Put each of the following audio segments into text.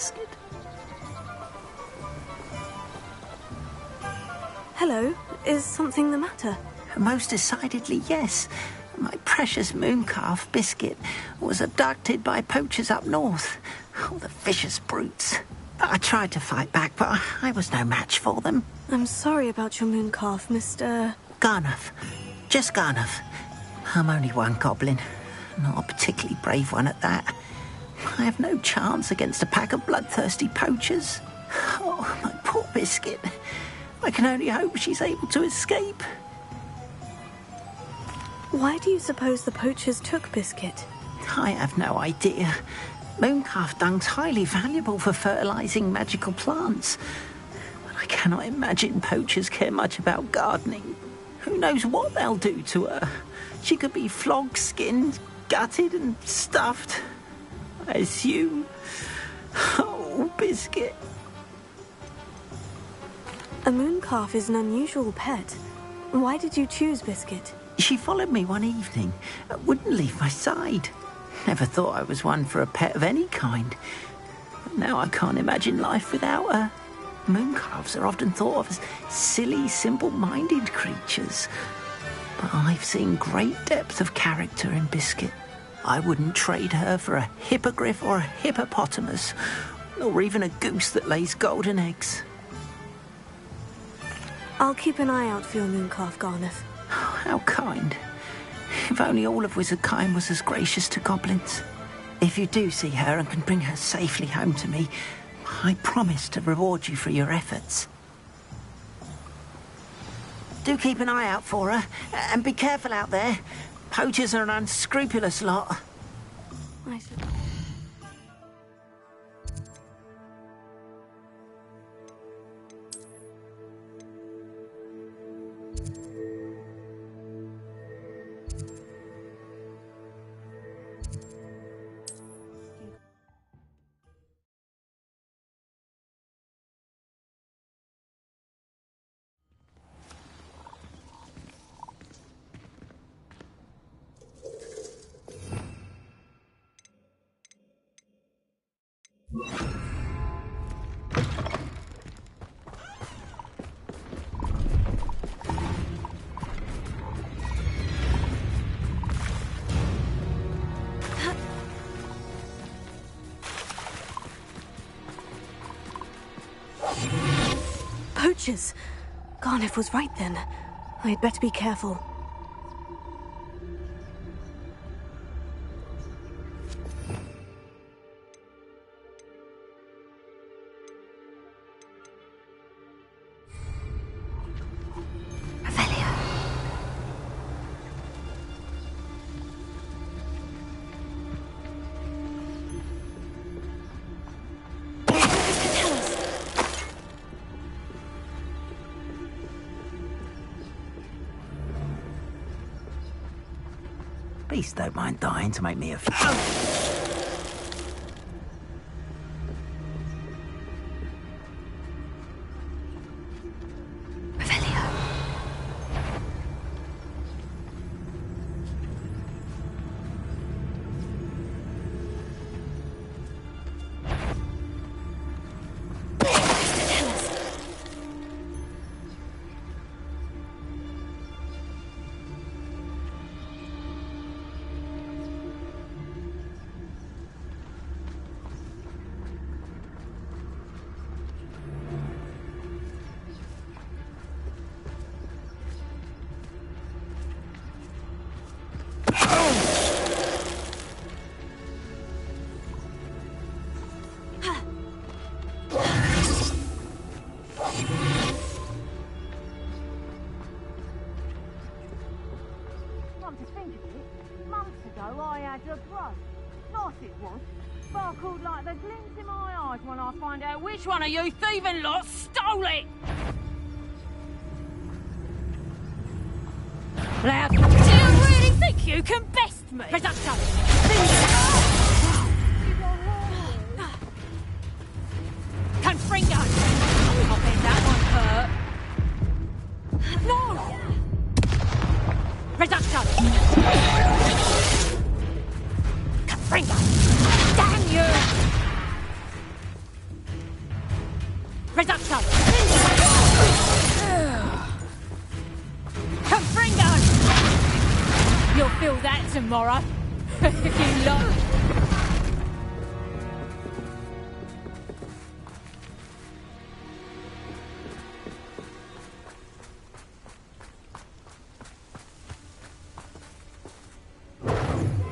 Biscuit. Hello. Is something the matter? Most decidedly, yes. My precious mooncalf, Biscuit, was abducted by poachers up north. Oh, the vicious brutes. I tried to fight back, but I was no match for them. I'm sorry about your mooncalf, Mr... Garnuff. Just Garnuff. I'm only one goblin. Not a particularly brave one at that. I have no chance against a pack of bloodthirsty poachers. Oh, my poor Biscuit. I can only hope she's able to escape. Why do you suppose the poachers took Biscuit? I have no idea. Mooncalf dung's highly valuable for fertilising magical plants. But I cannot imagine poachers care much about gardening. Who knows what they'll do to her? She could be flogged, skinned, gutted and stuffed. I assume. Oh, Biscuit. A mooncalf is an unusual pet. Why did you choose Biscuit? She followed me one evening. Wouldn't leave my side. Never thought I was one for a pet of any kind. But now I can't imagine life without her. Mooncalves are often thought of as silly, simple-minded creatures. But I've seen great depth of character in Biscuit. I wouldn't trade her for a hippogriff or a hippopotamus, or even a goose that lays golden eggs. I'll keep an eye out for your mooncalf, Garnuff. Oh, how kind. If only all of Wizardkind was as gracious to goblins. If you do see her and can bring her safely home to me, I promise to reward you for your efforts. Do keep an eye out for her, and be careful out there. Poachers are an unscrupulous lot. I see. Poachers! Garnuff was right then. I'd better be careful. Beast don't mind dying to make me a Which one of you thieving lot stole it? Now, do you really think you can best me? Reducto! Confringo! I bet that one hurt. No! Reducto! Confringo! Damn you! Confringo! You'll feel that tomorrow, if you like.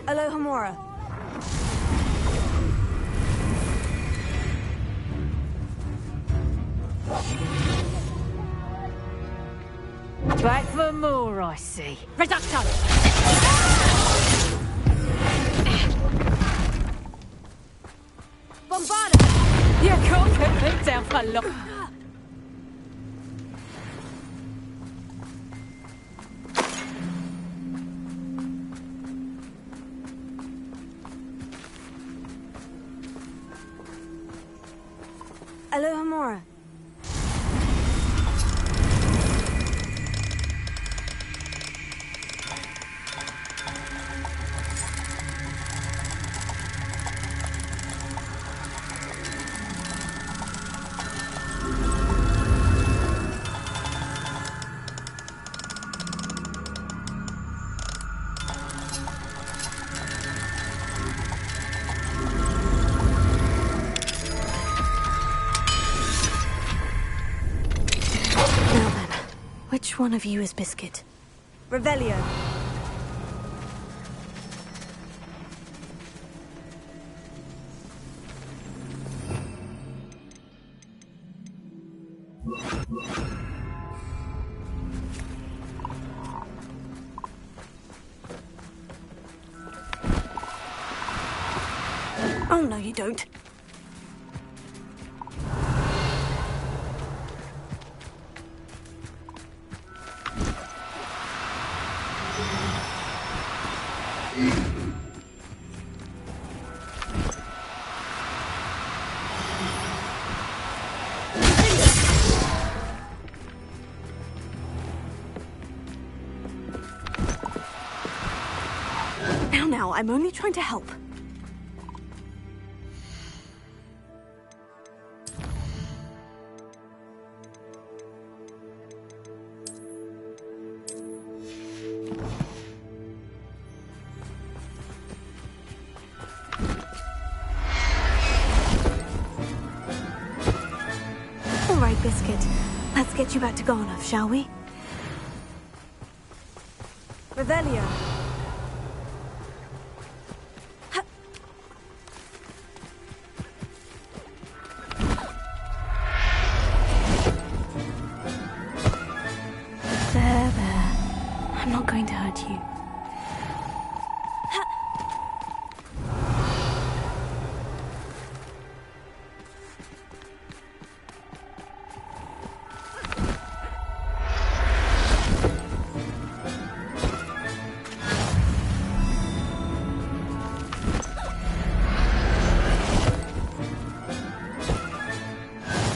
Alohomora. Back for more, I see. Reducto! Bombarda! You can't put me down for long. Alohomora. Which one of you is Biscuit? Revelio. Oh, no, you don't. Now, I'm only trying to help. All right, Biscuit. Let's get you back to Garnoff, shall we? Revelio. I'm not going to hurt you.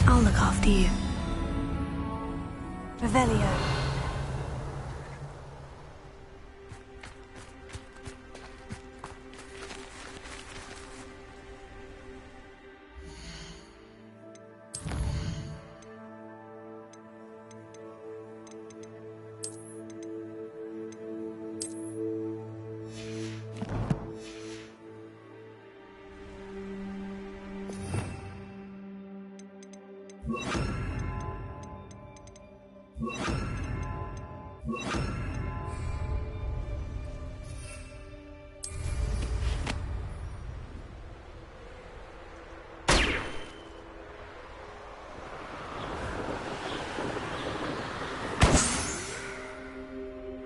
I'll look after you. Revelio.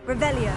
Revelio.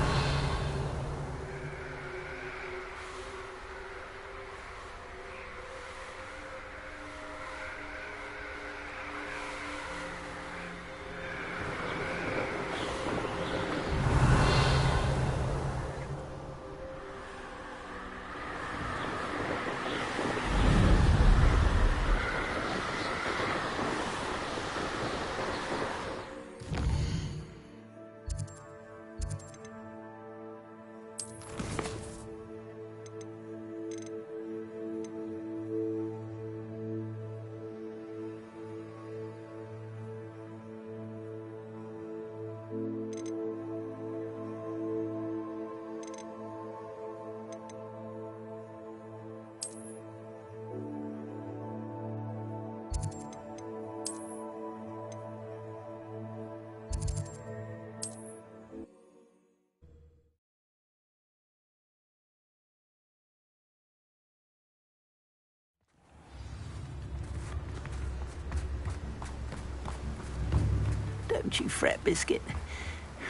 Don't you fret, Biscuit.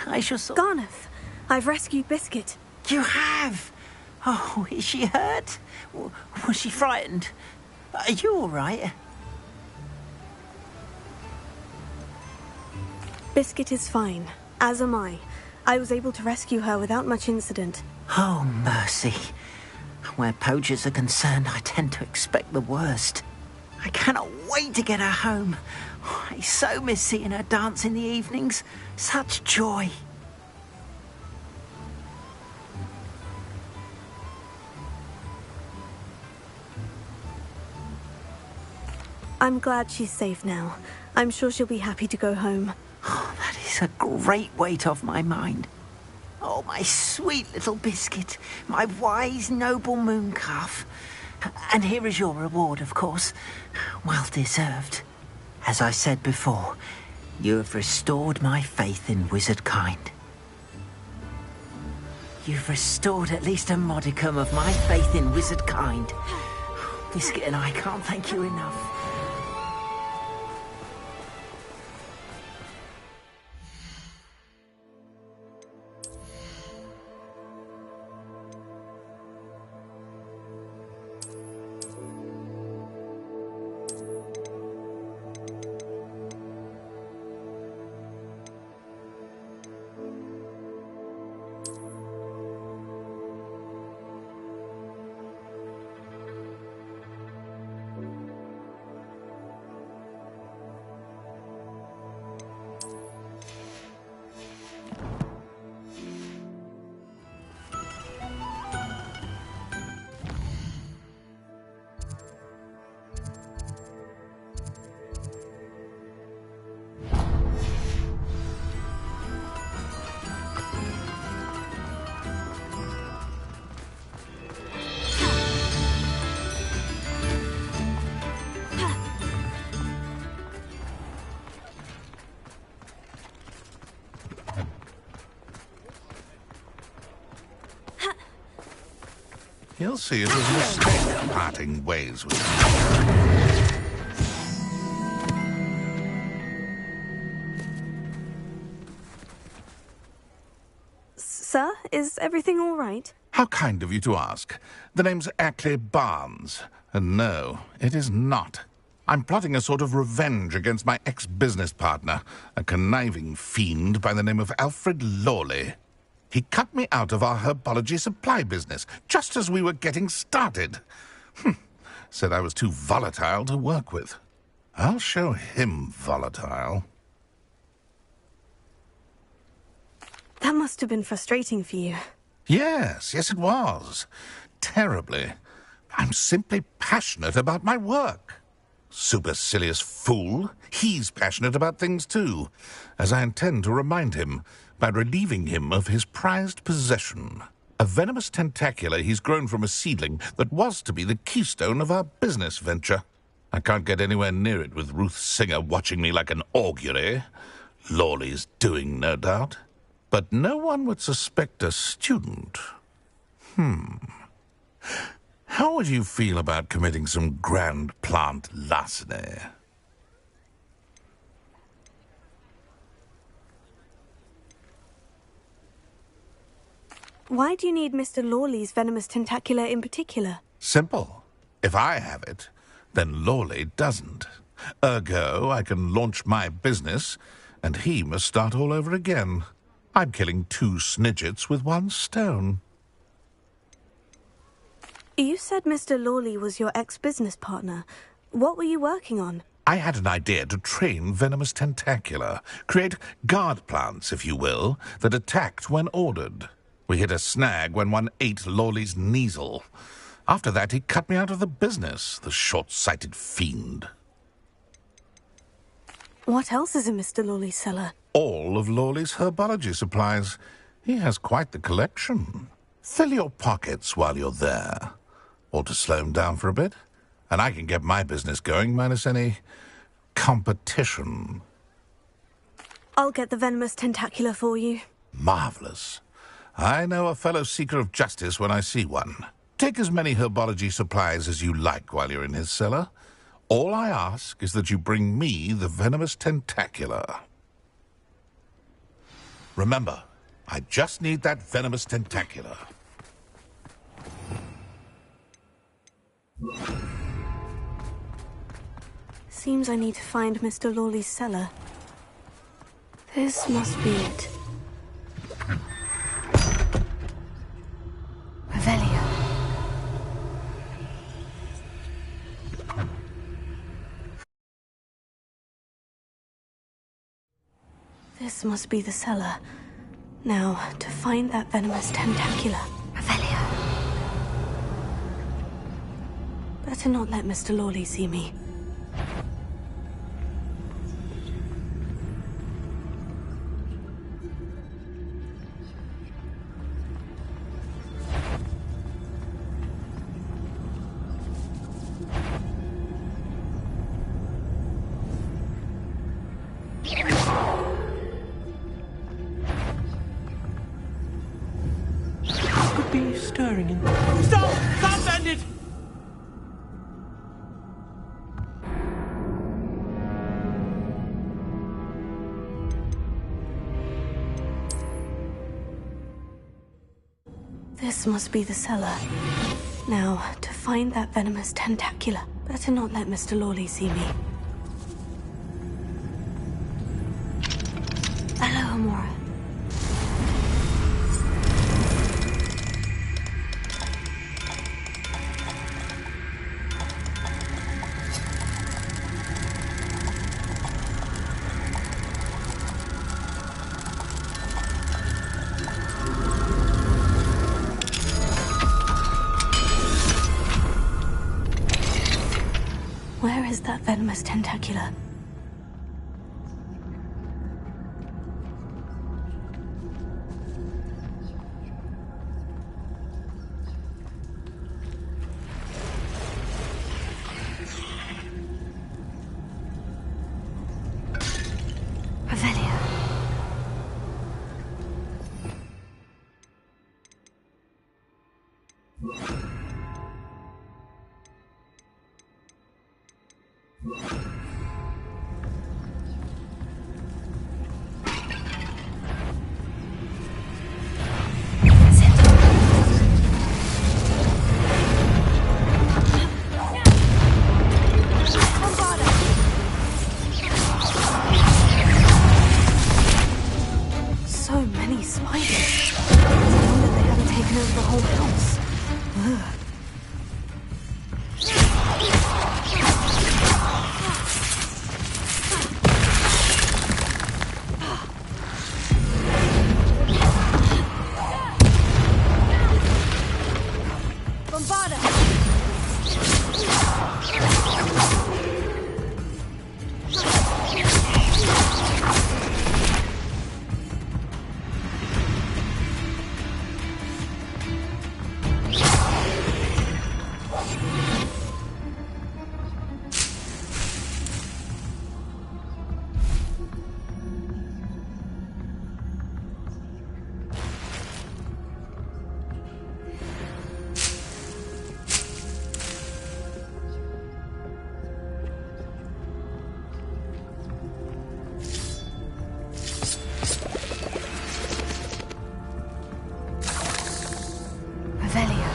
I shall sort... Garneth, I've rescued Biscuit. You have? Oh, is she hurt? Was she frightened? Are you all right? Biscuit is fine, as am I. I was able to rescue her without much incident. Oh, mercy. Where poachers are concerned, I tend to expect the worst. I cannot wait to get her home. I so miss seeing her dance in the evenings. Such joy. I'm glad she's safe now. I'm sure she'll be happy to go home. Oh, that is a great weight off my mind. Oh, my sweet little Biscuit, my wise, noble moon calf. And here is your reward, of course. Well deserved. As I said before, you have restored my faith in wizard kind. You've restored at least a modicum of my faith in wizard kind. Biscuit and I can't thank you enough. He'll see it as a mistake parting ways with me. Sir, is everything all right? How kind of you to ask. The name's Ackley Barnes. And no, it is not. I'm plotting a sort of revenge against my ex-business partner, a conniving fiend by the name of Alfred Lawley. He cut me out of our herbology supply business, just as we were getting started. Said I was too volatile to work with. I'll show him volatile. That must have been frustrating for you. Yes, it was. Terribly. I'm simply passionate about my work. Supercilious fool. He's passionate about things too, as I intend to remind him by relieving him of his prized possession, a venomous tentacula he's grown from a seedling that was to be the keystone of our business venture. I can't get anywhere near it with Ruth Singer watching me like an augury. Lawley's doing, no doubt. But no one would suspect a student. How would you feel about committing some grand plant larceny? Why do you need Mr. Lawley's venomous tentacula in particular? Simple. If I have it, then Lawley doesn't. Ergo, I can launch my business, and he must start all over again. I'm killing 2 snidgets with 1 stone. You said Mr. Lawley was your ex-business partner. What were you working on? I had an idea to train venomous tentacula, create guard plants, if you will, that attacked when ordered. We hit a snag when one ate Lawley's Kneasel. After that, he cut me out of the business, the short-sighted fiend. What else is in Mr. Lawley's cellar? All of Lawley's herbology supplies. He has quite the collection. Fill your pockets while you're there. Or to slow him down for a bit. And I can get my business going minus any competition. I'll get the venomous tentacula for you. Marvelous. I know a fellow seeker of justice when I see one. Take as many herbology supplies as you like while you're in his cellar. All I ask is that you bring me the venomous tentacula. Remember, I just need that venomous tentacula. Seems I need to find Mr. Lawley's cellar. This must be it. Revelio. This must be the cellar. Now, to find that venomous tentacula. Revelio. Better not let Mr. Lawley see me. Could be stirring in... Stop! Stop, bandit! This must be the cellar. Now, to find that venomous tentacula. Better not let Mr. Lawley see me. Hello, Amora. Where is that venomous tentacula? Revelio. So many spiders. It's a wonder they haven't taken over the whole house. Ugh. Revelio.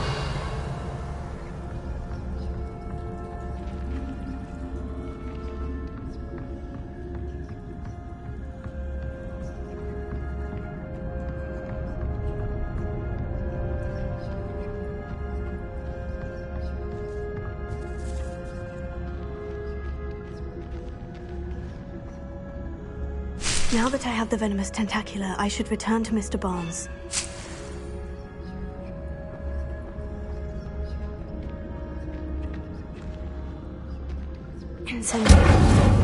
Now that I have the venomous tentacula, I should return to Mr. Barnes. Incendio.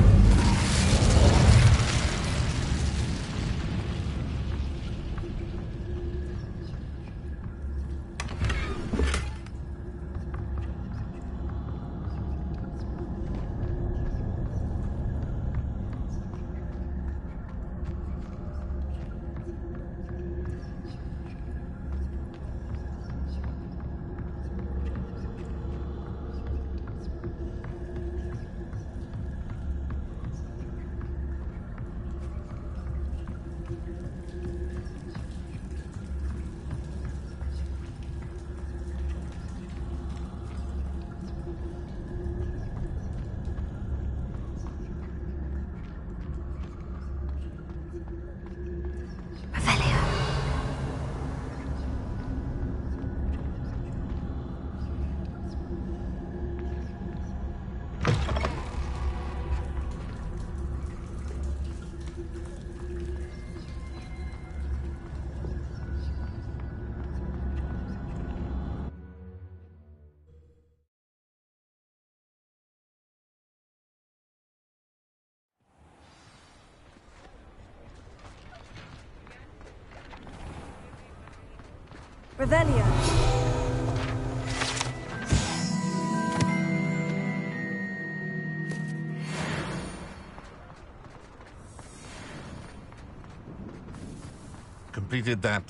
Revelio. Completed that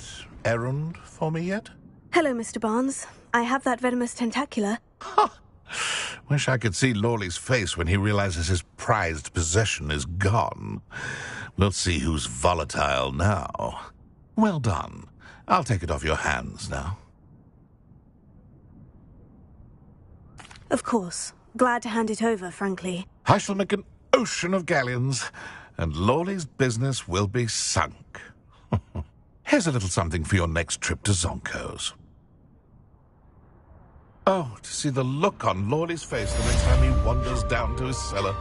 errand for me yet? Hello, Mr. Barnes. I have that venomous tentacula. Wish I could see Lawley's face when he realizes his prized possession is gone. We'll see who's volatile now. Well done. I'll take it off your hands now. Of course. Glad to hand it over, frankly. I shall make an ocean of galleons, and Lawley's business will be sunk. Here's a little something for your next trip to Zonko's. Oh, to see the look on Lawley's face the next time he wanders down to his cellar.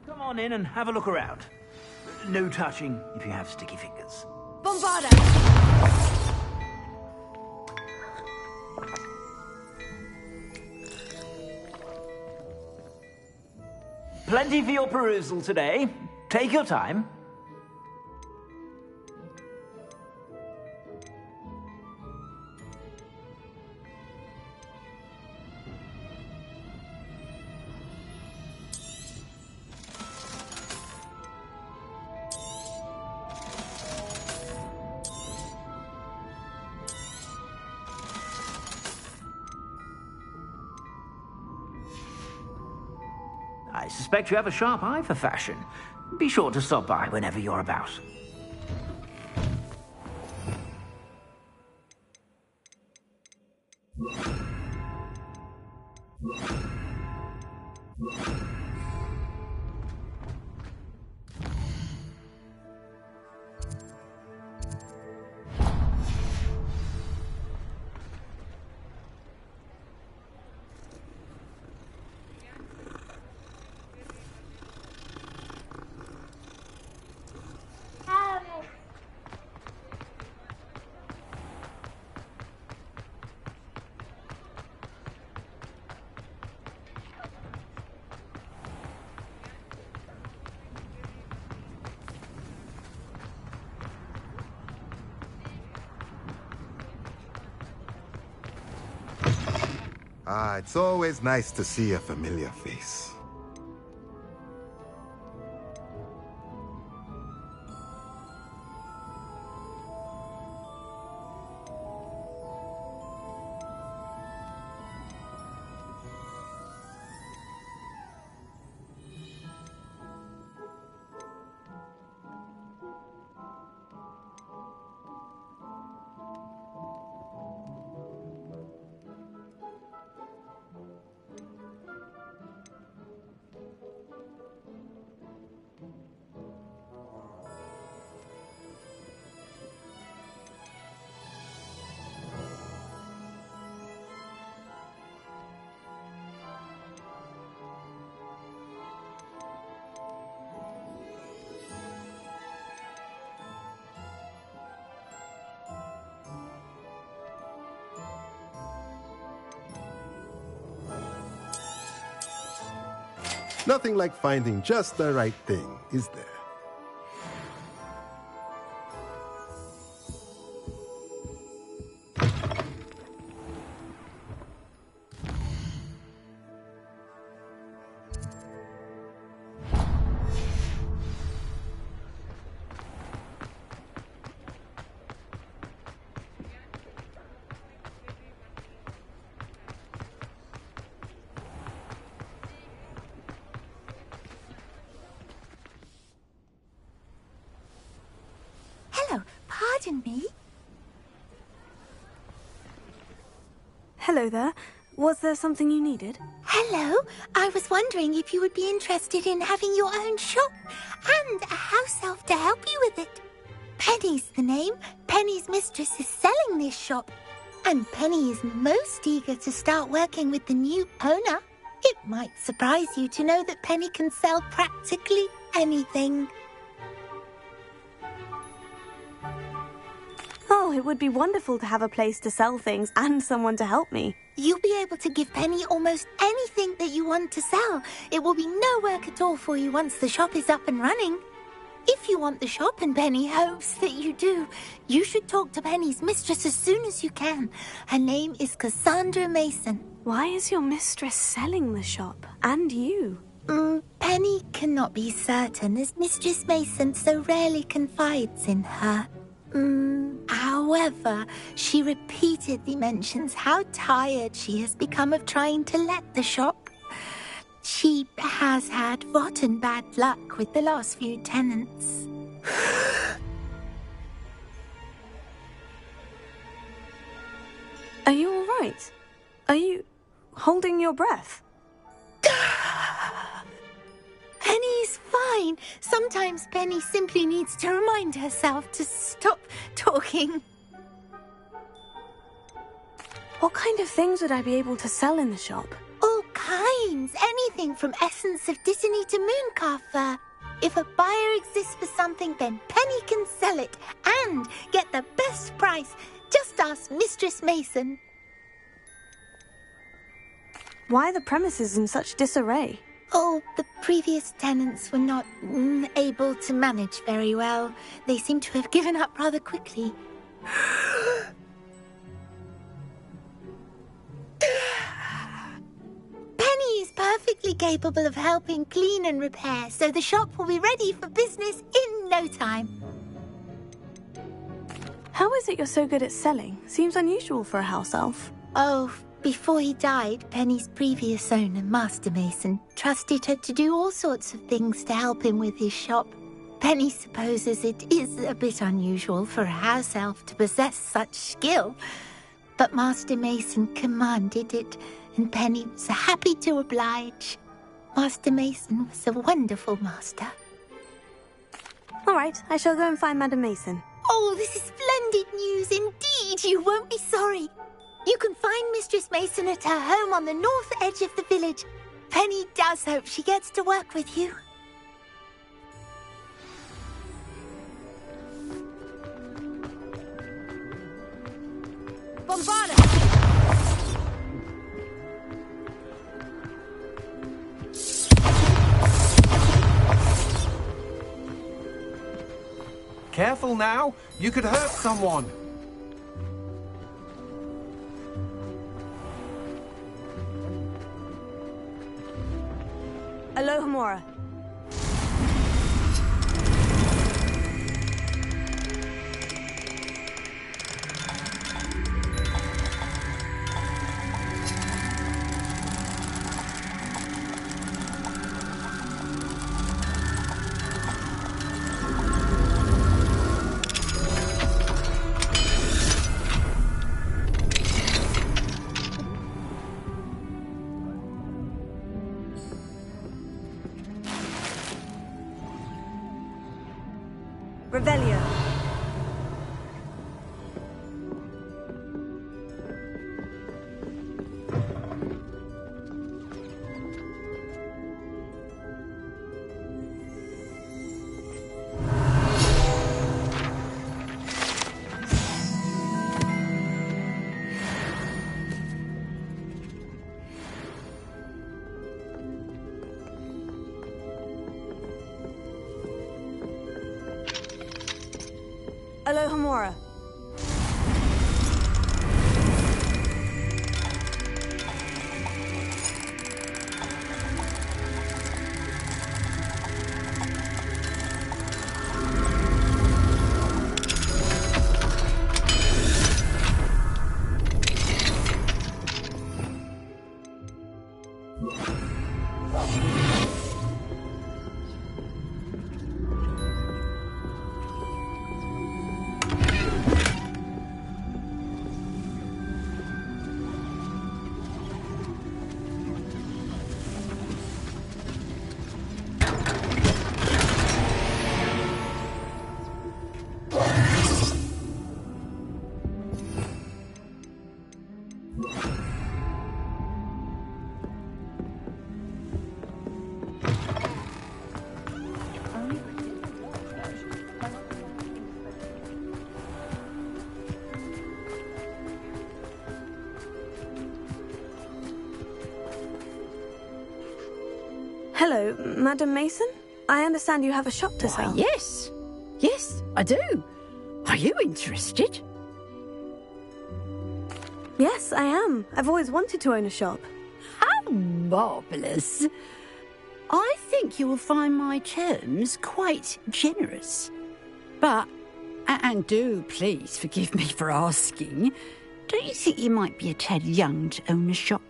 Come on in and have a look around. No touching if you have sticky fingers. Bombarda! Plenty for your perusal today. Take your time. I suspect you have a sharp eye for fashion. Be sure to stop by whenever you're about. It's always nice to see a familiar face. Nothing like finding just the right thing, is there? pardon me? Hello there. Was there something you needed? Hello. I was wondering if you would be interested in having your own shop and a house elf to help you with it. Penny's the name. Penny's mistress is selling this shop. And Penny is most eager to start working with the new owner. It might surprise you to know that Penny can sell practically anything. Oh, it would be wonderful to have a place to sell things and someone to help me. You'll be able to give Penny almost anything that you want to sell. It will be no work at all for you once the shop is up and running. If you want the shop, and Penny hopes that you do, you should talk to Penny's mistress as soon as you can. Her name is Cassandra Mason. Why is your mistress selling the shop? And you? Penny cannot be certain, as Mistress Mason so rarely confides in her. However, she repeatedly mentions how tired she has become of trying to let the shop. She has had rotten bad luck with the last few tenants. Are you all right? Are you holding your breath? Penny's fine. Sometimes Penny simply needs to remind herself to stop talking. What kind of things would I be able to sell in the shop? All kinds. Anything from essence of Disney to Mooncalf fur. If a buyer exists for something, then Penny can sell it and get the best price. Just ask Mistress Mason. Why are the premises in such disarray? Oh, the previous tenants were not able to manage very well. They seem to have given up rather quickly. Penny is perfectly capable of helping clean and repair, so the shop will be ready for business in no time. How is it you're so good at selling? Seems unusual for a house elf. Oh, before he died, Penny's previous owner, Master Mason, trusted her to do all sorts of things to help him with his shop. Penny supposes it is a bit unusual for a house elf to possess such skill, but Master Mason commanded it, and Penny was happy to oblige. Master Mason was a wonderful master. All right, I shall go and find Madam Mason. Oh, this is splendid news indeed. You won't be sorry. You can find Mistress Mason at her home on the north edge of the village. Penny does hope she gets to work with you. Bombarda! Careful now, you could hurt someone. Alohomora. Revelio. Alohomora. Hello, Madam Mason? I understand you have a shop to sell. Yes. Yes, I do. Are you interested? Yes, I am. I've always wanted to own a shop. How marvellous. I think you will find my terms quite generous. But, and do please forgive me for asking, don't you think you might be a tad young to own a shop?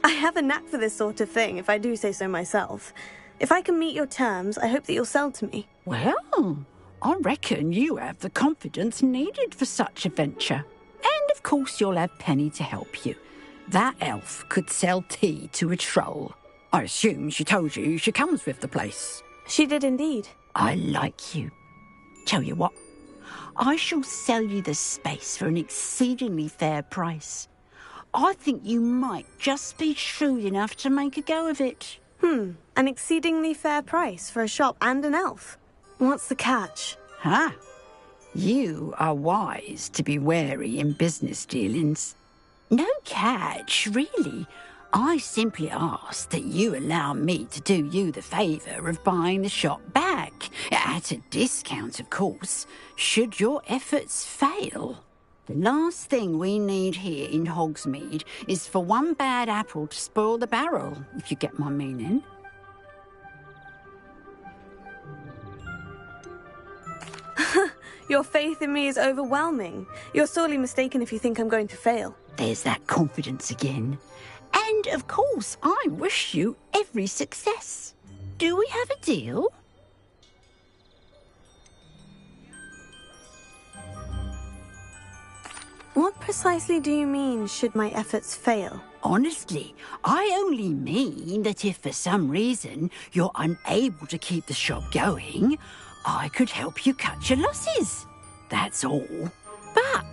I have a knack for this sort of thing, if I do say so myself. If I can meet your terms, I hope that you'll sell to me. Well, I reckon you have the confidence needed for such a venture. And of course you'll have Penny to help you. That elf could sell tea to a troll. I assume she told you she comes with the place. She did indeed. I like you. Tell you what, I shall sell you the space for an exceedingly fair price. I think you might just be shrewd enough to make a go of it. An exceedingly fair price for a shop and an elf. What's the catch? Huh? You are wise to be wary in business dealings. No catch, really. I simply ask that you allow me to do you the favour of buying the shop back, at a discount, of course, should your efforts fail. The last thing we need here in Hogsmeade is for one bad apple to spoil the barrel, if you get my meaning. Your faith in me is overwhelming. You're sorely mistaken if you think I'm going to fail. There's that confidence again. And, of course, I wish you every success. Do we have a deal? What precisely do you mean, should my efforts fail? Honestly, I only mean that if for some reason you're unable to keep the shop going, I could help you cut your losses. That's all. But,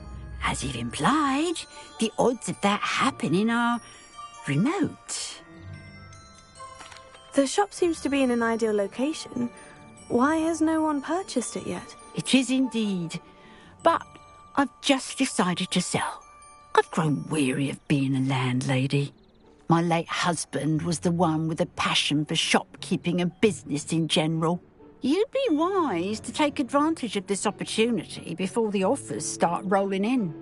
as you've implied, the odds of that happening are remote. The shop seems to be in an ideal location. Why has no one purchased it yet? It is indeed. But I've just decided to sell. I've grown weary of being a landlady. My late husband was the one with a passion for shopkeeping and business in general. You'd be wise to take advantage of this opportunity before the offers start rolling in.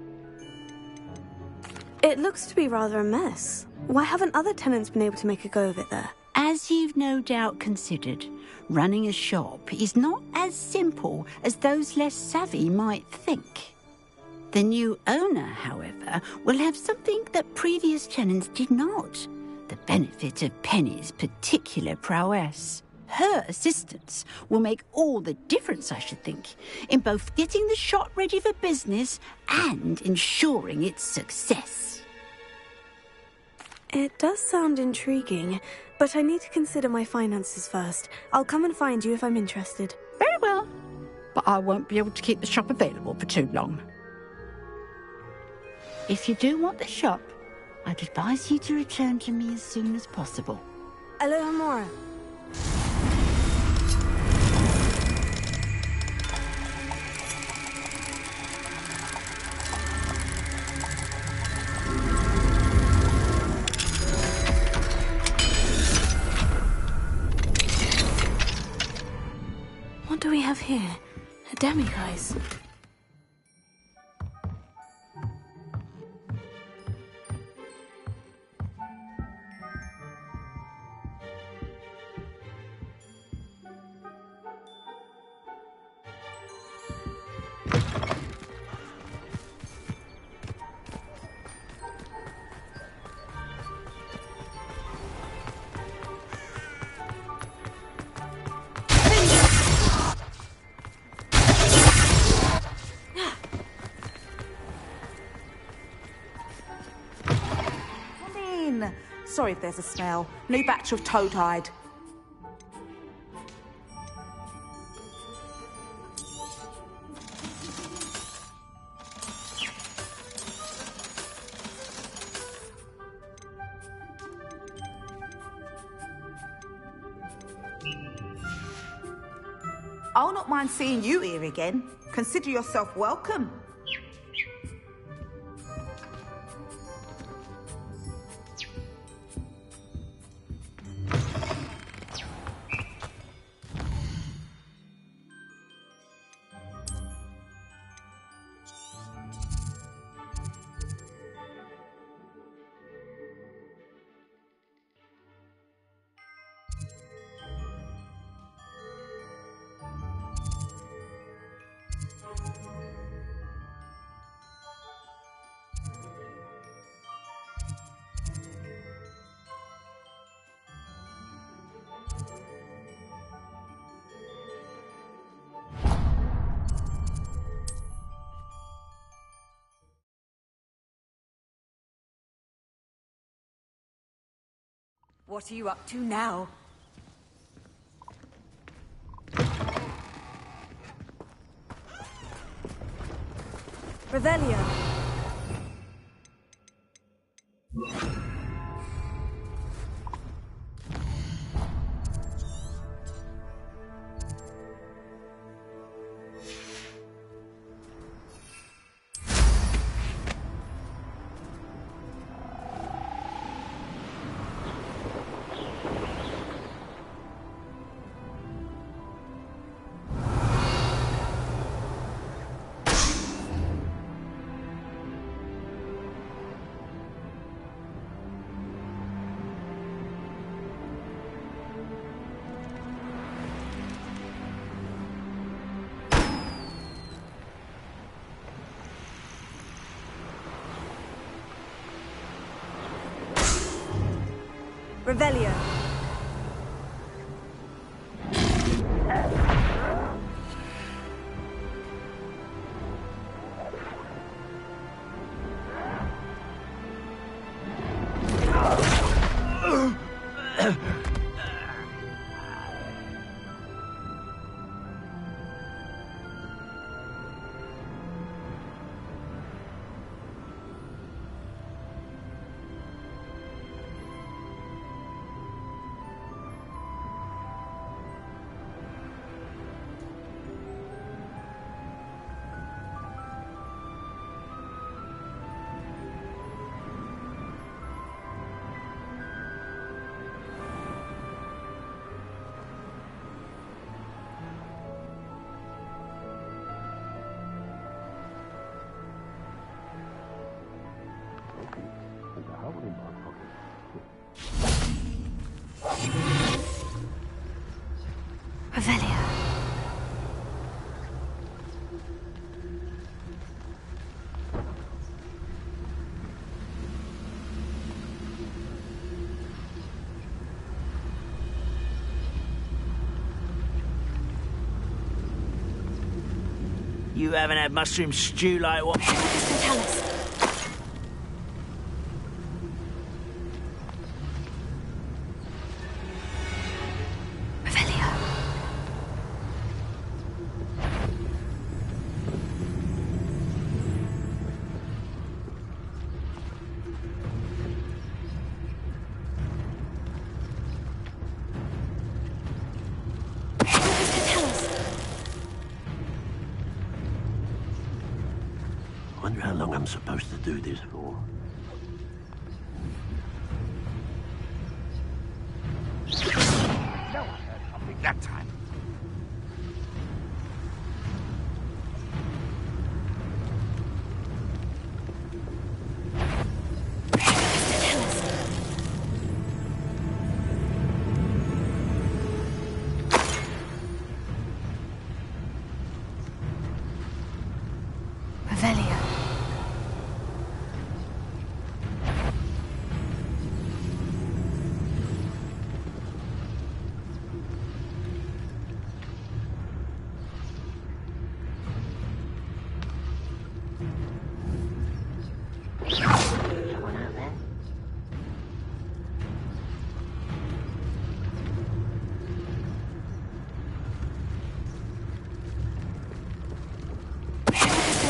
It looks to be rather a mess. Why haven't other tenants been able to make a go of it there? As you've no doubt considered, running a shop is not as simple as those less savvy might think. The new owner, however, will have something that previous tenants did not. The benefit of Penny's particular prowess. Her assistance will make all the difference, I should think, in both getting the shop ready for business and ensuring its success. It does sound intriguing, but I need to consider my finances first. I'll come and find you if I'm interested. Very well, but I won't be able to keep the shop available for too long. If you do want the shop, I'd advise you to return to me as soon as possible. Aloha Mora. What do we have here? A demiguise. Sorry if there's a smell. New batch of toad hide. I'll not mind seeing you here again. Consider yourself welcome. What are you up to now? Revelio. Revelio. Revelio. You haven't had mushroom stew like what? Tell us. Revelio. Tell us. I wonder how long I'm supposed to do this for. No, I heard something that time. Revelio. Someone out there?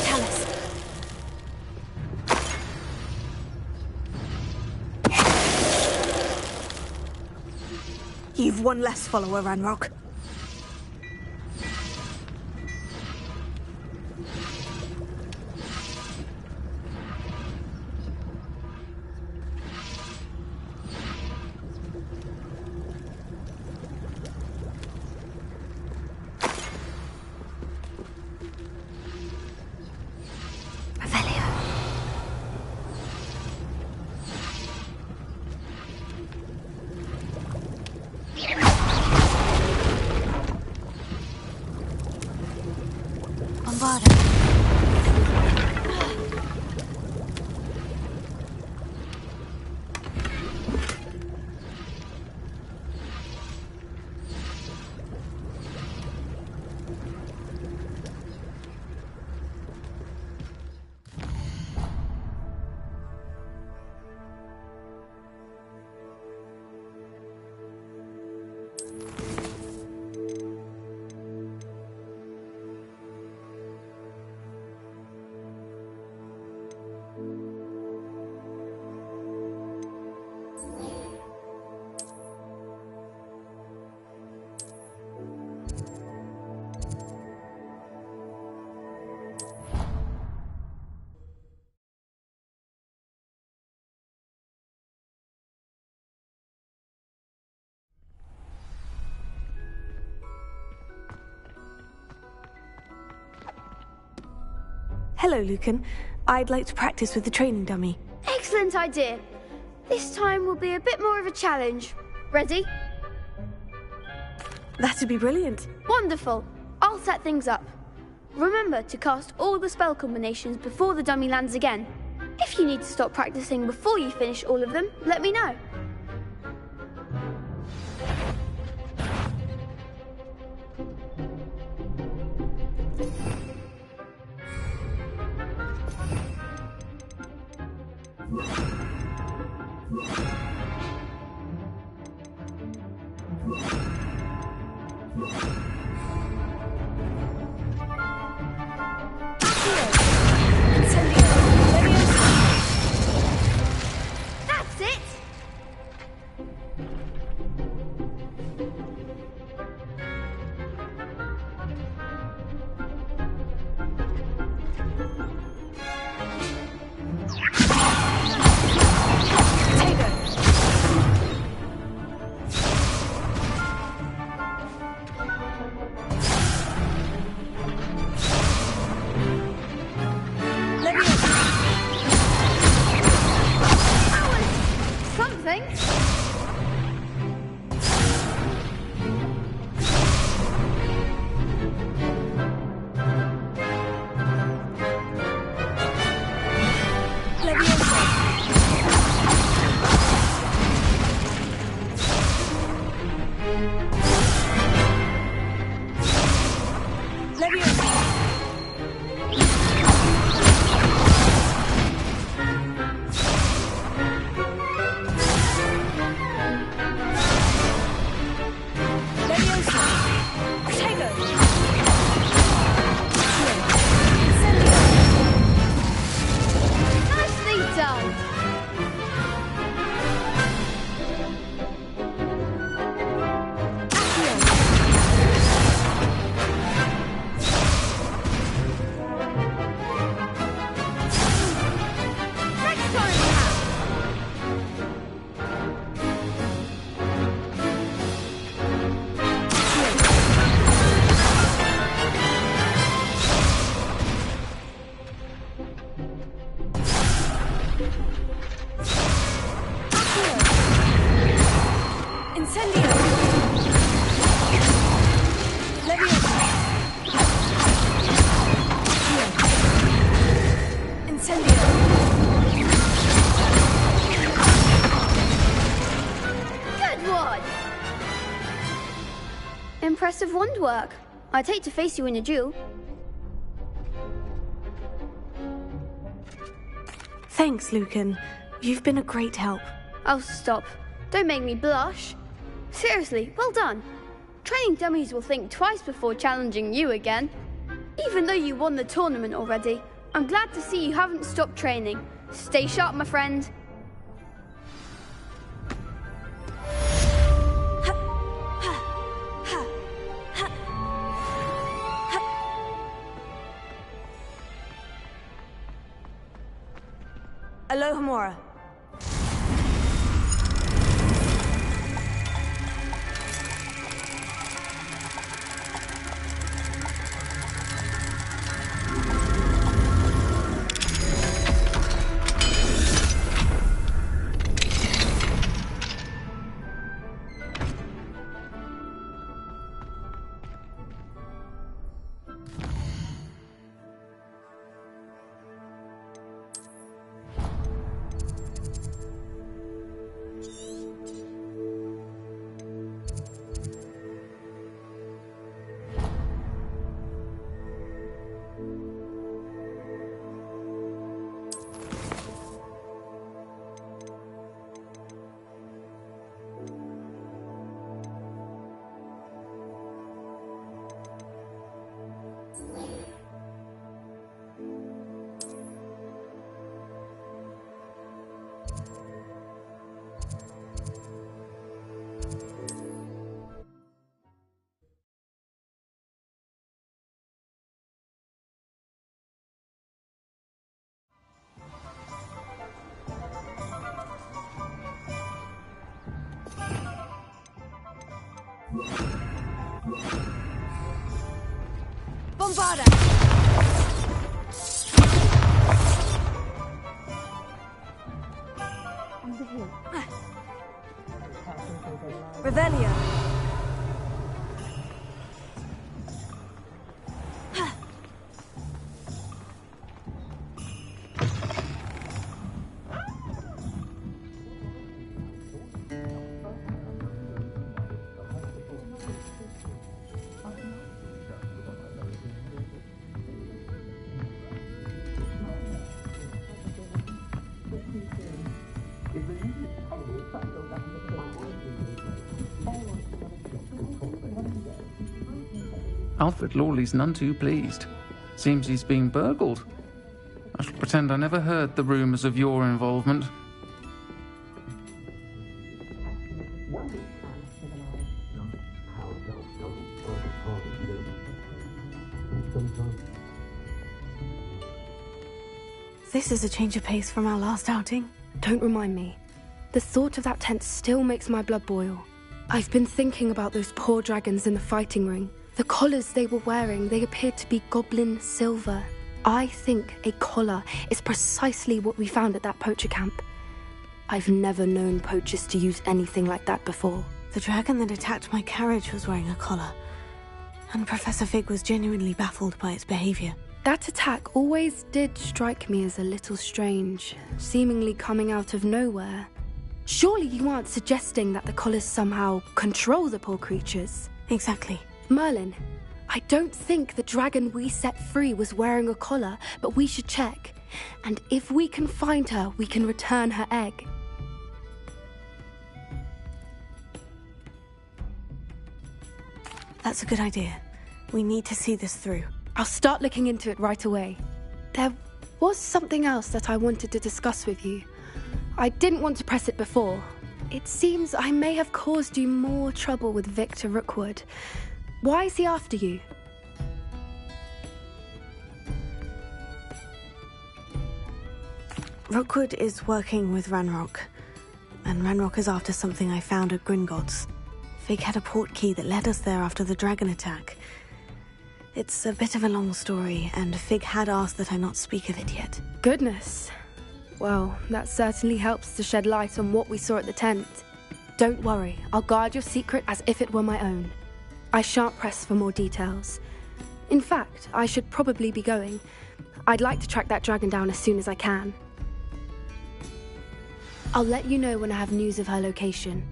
Tell us. You've one less follower, Ranrock. Revelio. Hello, Lucan. I'd like to practice with the training dummy. Excellent idea. This time will be a bit more of a challenge. Ready? That'd be brilliant. Wonderful. I'll set things up. Remember to cast all the spell combinations before the dummy lands again. If you need to stop practicing before you finish all of them, let me know. That's it! Something. Nicely done. Next time, perhaps. Incendio! Leviosa! Incendio! Good one. Impressive wand work. I'd hate to face you in a duel. Thanks, Lucan. You've been a great help. Oh, stop. Don't make me blush. Seriously, well done. Training dummies will think twice before challenging you again. Even though you won the tournament already, I'm glad to see you haven't stopped training. Stay sharp, my friend. Alohomora. Bombarda! Revelio. Alfred Lawley's none too pleased. Seems he's being burgled. I shall pretend I never heard the rumours of your involvement. This is a change of pace from our last outing. Don't remind me. The thought of that tent still makes my blood boil. I've been thinking about those poor dragons in the fighting ring. The collars they were wearing, they appeared to be goblin silver. I think a collar is precisely what we found at that poacher camp. I've never known poachers to use anything like that before. The dragon that attacked my carriage was wearing a collar, and Professor Fig was genuinely baffled by its behaviour. That attack always did strike me as a little strange, seemingly coming out of nowhere. Surely you aren't suggesting that the collars somehow control the poor creatures? Exactly. Merlin, I don't think the dragon we set free was wearing a collar, but we should check. And if we can find her, we can return her egg. That's a good idea. We need to see this through. I'll start looking into it right away. There was something else that I wanted to discuss with you. I didn't want to press it before. It seems I may have caused you more trouble with Victor Rookwood. Why is he after you? Rookwood is working with Ranrock, and Ranrock is after something I found at Gringotts. Fig had a port key that led us there after the dragon attack. It's a bit of a long story, and Fig had asked that I not speak of it yet. Goodness. Well, that certainly helps to shed light on what we saw at the tent. Don't worry, I'll guard your secret as if it were my own. I shan't press for more details. In fact, I should probably be going. I'd like to track that dragon down as soon as I can. I'll let you know when I have news of her location.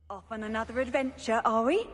Off on another adventure, are we?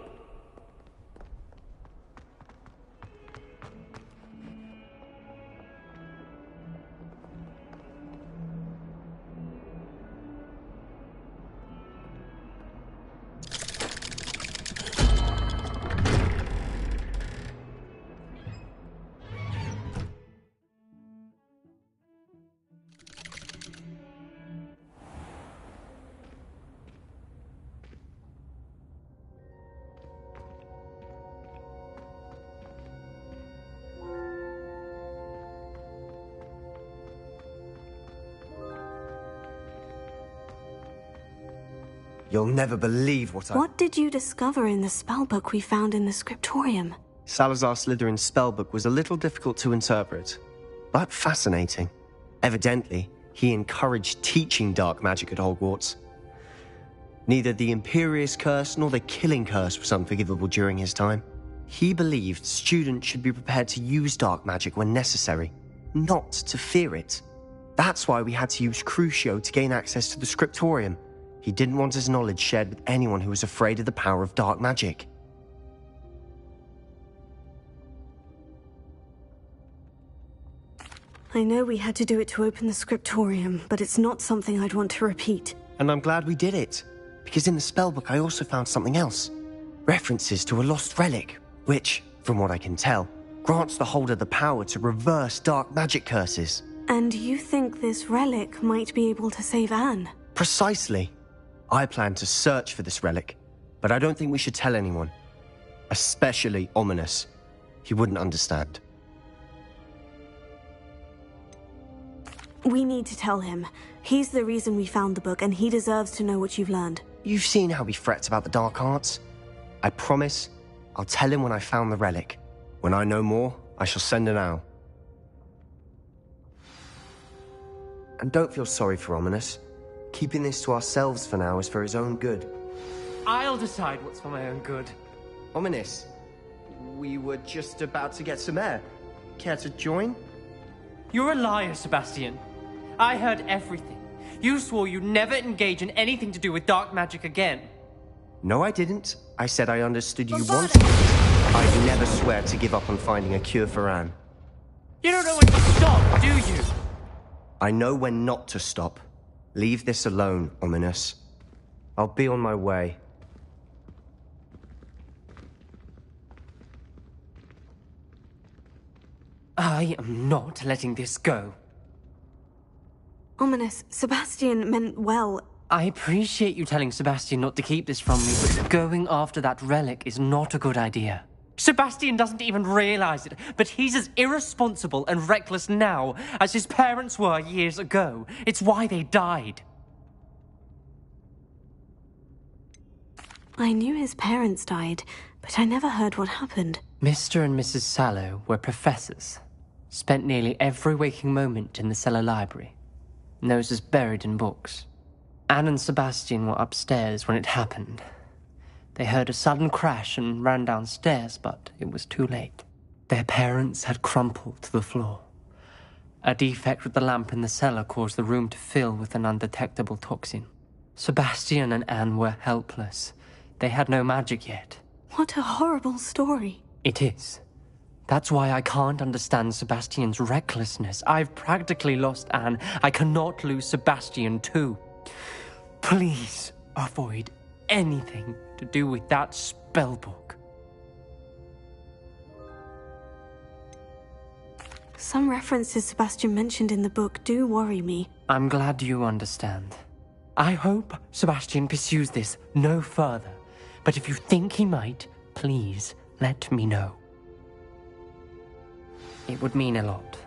You'll never believe What did you discover in the spellbook we found in the scriptorium? Salazar Slytherin's spellbook was a little difficult to interpret, but fascinating. Evidently, he encouraged teaching dark magic at Hogwarts. Neither the Imperious Curse nor the Killing Curse was unforgivable during his time. He believed students should be prepared to use dark magic when necessary, not to fear it. That's why we had to use Crucio to gain access to the scriptorium. He didn't want his knowledge shared with anyone who was afraid of the power of dark magic. I know we had to do it to open the scriptorium, but it's not something I'd want to repeat. And I'm glad we did it, because in the spellbook I also found something else. References to a lost relic, which, from what I can tell, grants the holder the power to reverse dark magic curses. And you think this relic might be able to save Anne? Precisely. I plan to search for this relic, but I don't think we should tell anyone. Especially Ominous. He wouldn't understand. We need to tell him. He's the reason we found the book, and he deserves to know what you've learned. You've seen how he frets about the dark arts. I promise I'll tell him when I found the relic. When I know more, I shall send an owl. And don't feel sorry for Ominous. Keeping this to ourselves for now is for his own good. I'll decide what's for my own good. Ominous, we were just about to get some air. Care to join? You're a liar, Sebastian. I heard everything. You swore you'd never engage in anything to do with dark magic again. No, I didn't. I said I understood you once. I'd never swear to give up on finding a cure for Anne. You don't know when to stop, do you? I know when not to stop. Leave this alone, Ominous. I'll be on my way. I am not letting this go. Ominous, Sebastian meant well. I appreciate you telling Sebastian not to keep this from me, but going after that relic is not a good idea. Sebastian doesn't even realize it, but he's as irresponsible and reckless now as his parents were years ago. It's why they died. I knew his parents died, but I never heard what happened. Mr. and Mrs. Sallow were professors. Spent nearly every waking moment in the cellar library. Noses buried in books. Anne and Sebastian were upstairs when it happened. They heard a sudden crash and ran downstairs, but it was too late. Their parents had crumpled to the floor. A defect with the lamp in the cellar caused the room to fill with an undetectable toxin. Sebastian and Anne were helpless. They had no magic yet. What a horrible story. It is. That's why I can't understand Sebastian's recklessness. I've practically lost Anne. I cannot lose Sebastian too. Please avoid anything to do with that spellbook. Some references Sebastian mentioned in the book do worry me. I'm glad you understand. I hope Sebastian pursues this no further. But if you think he might, please let me know. It would mean a lot.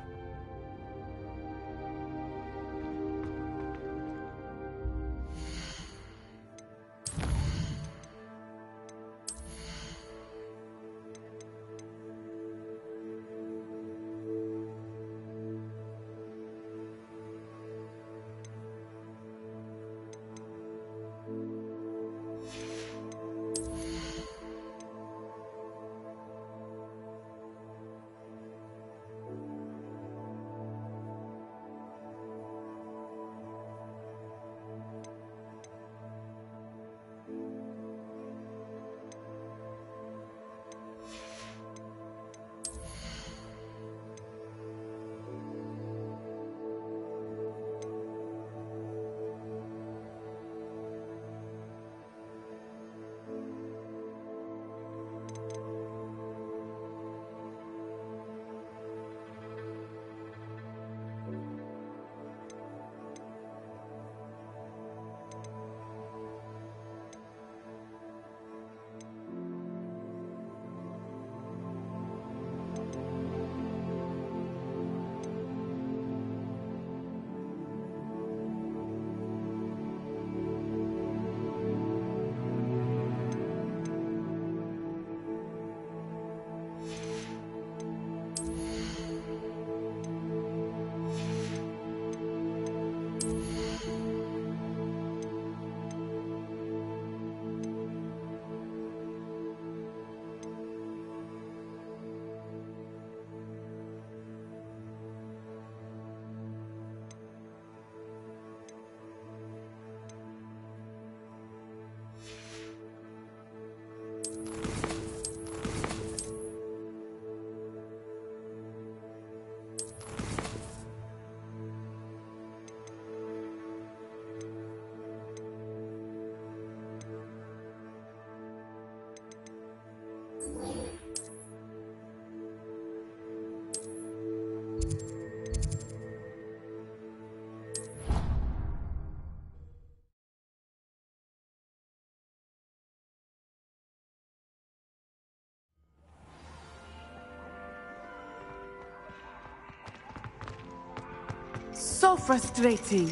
so frustrating.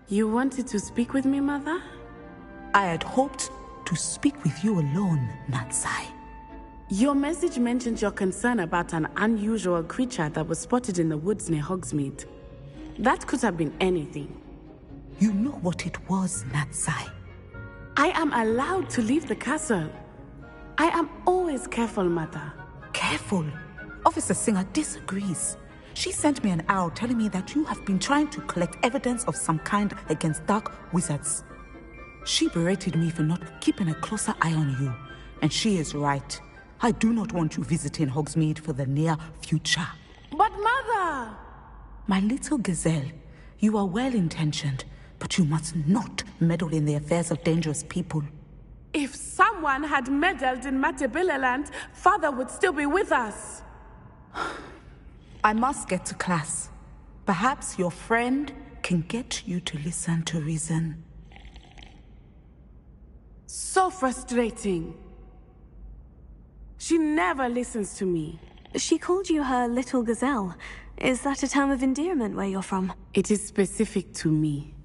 You wanted to speak with me, Mother? I had hoped to speak with you alone, Natsai. Your message mentioned your concern about an unusual creature that was spotted in the woods near Hogsmeade. That could have been anything. You know what it was, Natsai. I am allowed to leave the castle. I am always careful, Mother. Careful? Officer Singer disagrees. She sent me an owl telling me that you have been trying to collect evidence of some kind against dark wizards. She berated me for not keeping a closer eye on you, and she is right. I do not want you visiting Hogsmeade for the near future. But Mother! My little gazelle, you are well-intentioned, but you must not meddle in the affairs of dangerous people. If someone had meddled in Matabeleland, Father would still be with us. I must get to class. Perhaps your friend can get you to listen to reason. So frustrating. She never listens to me. She called you her little gazelle. Is that a term of endearment where you're from? It is specific to me.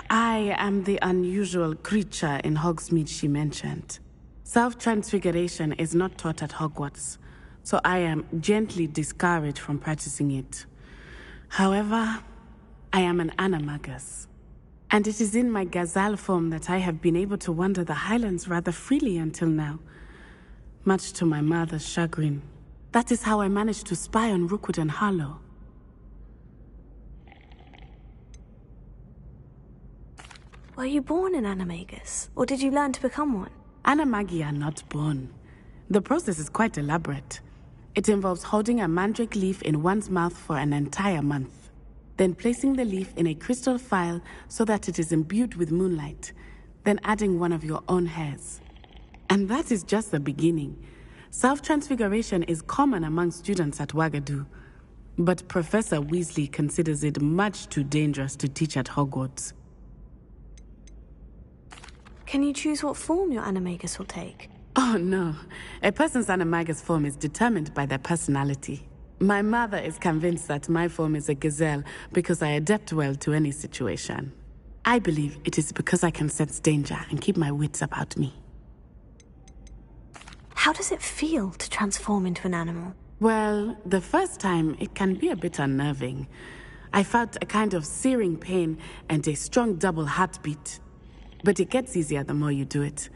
I am the unusual creature in Hogsmeade she mentioned. Self-transfiguration is not taught at Hogwarts, so I am gently discouraged from practicing it. However, I am an animagus, and it is in my gazelle form that I have been able to wander the Highlands rather freely until now, much to my mother's chagrin. That is how I managed to spy on Rookwood and Harlow. Were you born an animagus, or did you learn to become one? Animagi are not born. The process is quite elaborate. It involves holding a mandrake leaf in one's mouth for an entire month, then placing the leaf in a crystal phial so that it is imbued with moonlight, then adding one of your own hairs. And that is just the beginning. Self-transfiguration is common among students at Wagadu, but Professor Weasley considers it much too dangerous to teach at Hogwarts. Can you choose what form your animagus will take? Oh no, a person's animagus form is determined by their personality. My mother is convinced that my form is a gazelle because I adapt well to any situation. I believe it is because I can sense danger and keep my wits about me. How does it feel to transform into an animal? Well, the first time it can be a bit unnerving. I felt a kind of searing pain and a strong double heartbeat. But it gets easier the more you do it.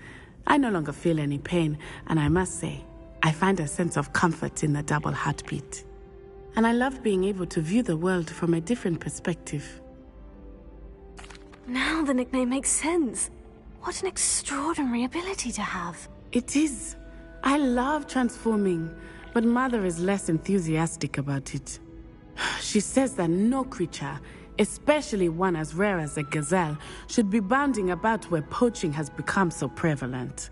I no longer feel any pain, and I must say, I find a sense of comfort in the double heartbeat. And I love being able to view the world from a different perspective. Now the nickname makes sense. What an extraordinary ability to have. It is. I love transforming, but Mother is less enthusiastic about it. She says that no creature, especially one as rare as a gazelle, should be bounding about where poaching has become so prevalent.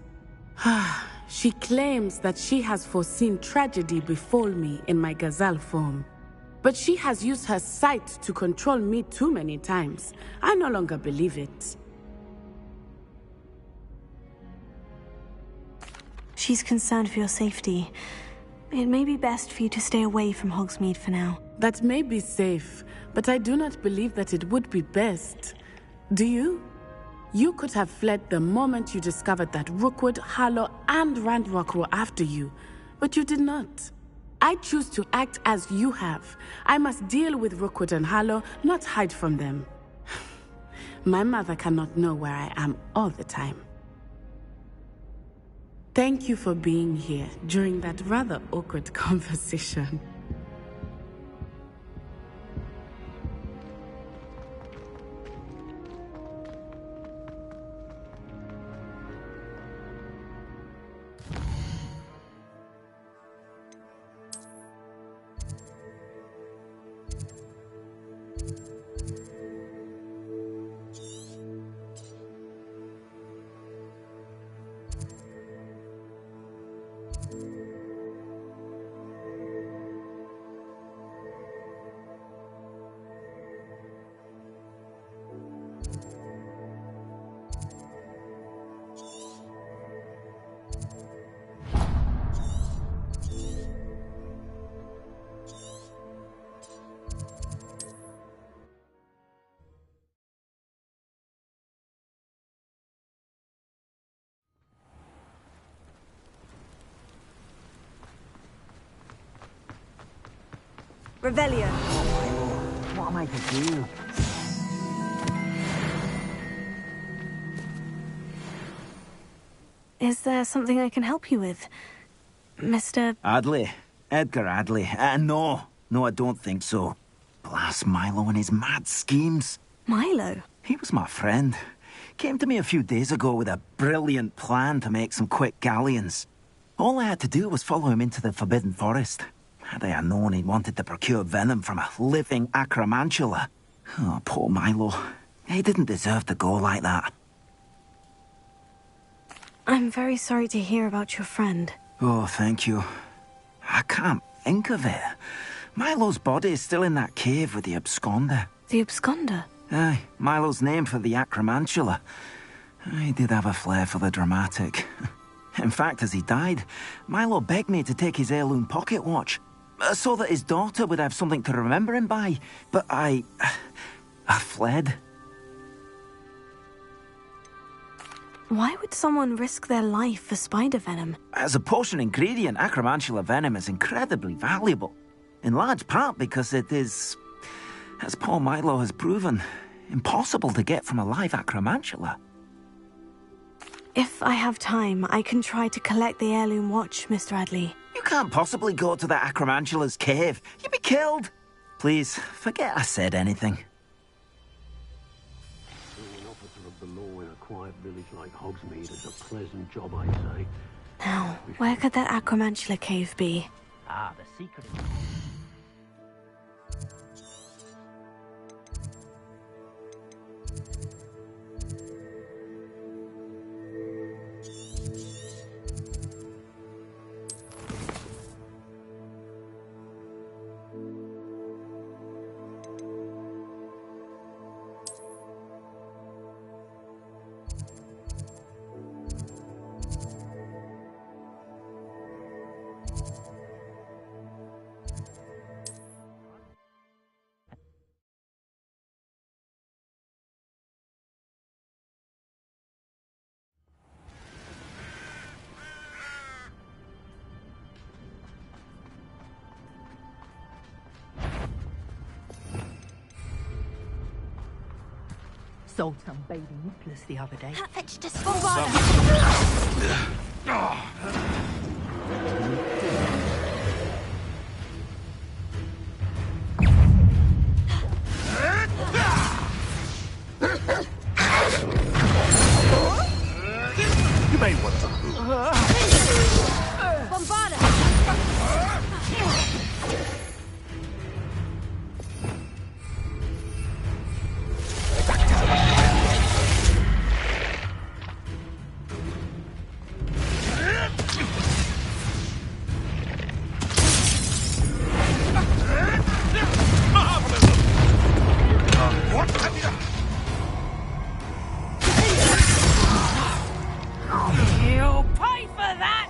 She claims that she has foreseen tragedy befall me in my gazelle form. But she has used her sight to control me too many times. I no longer believe it. She's concerned for your safety. It may be best for you to stay away from Hogsmeade for now. That may be safe, but I do not believe that it would be best. Do you? You could have fled the moment you discovered that Rookwood, Harlow, and Ranrock were after you, but you did not. I choose to act as you have. I must deal with Rookwood and Harlow, not hide from them. My mother cannot know where I am all the time. Thank you for being here during that rather awkward conversation. Revelio. What am I to do? Is there something I can help you with, Mr. Adley. Edgar Adley. No, I don't think so. Blast Milo and his mad schemes. Milo? He was my friend. Came to me a few days ago with a brilliant plan to make some quick galleons. All I had to do was follow him into the Forbidden Forest. Had I known he'd wanted to procure venom from a living acromantula. Oh, poor Milo. He didn't deserve to go like that. I'm very sorry to hear about your friend. Oh, thank you. I can't think of it. Milo's body is still in that cave with the absconder. The absconder? Aye, Milo's name for the acromantula. He did have a flair for the dramatic. In fact, as he died, Milo begged me to take his heirloom pocket watch, so that his daughter would have something to remember him by. But I fled. Why would someone risk their life for spider venom? As a potion ingredient, acromantula venom is incredibly valuable. In large part because it is, as poor Milo has proven, impossible to get from a live acromantula. If I have time, I can try to collect the heirloom watch, Mr. Adley. You can't possibly go to the acromantula's cave. You'd be killed. Please, forget I said anything. Being an officer of the law in a quiet village like Hogsmeade is a pleasant job, I'd say. Now, where could that acromantula cave be? Ah, the secret. Sold some baby nipples the other day. Fetched us You may want to move. You'll pay for that!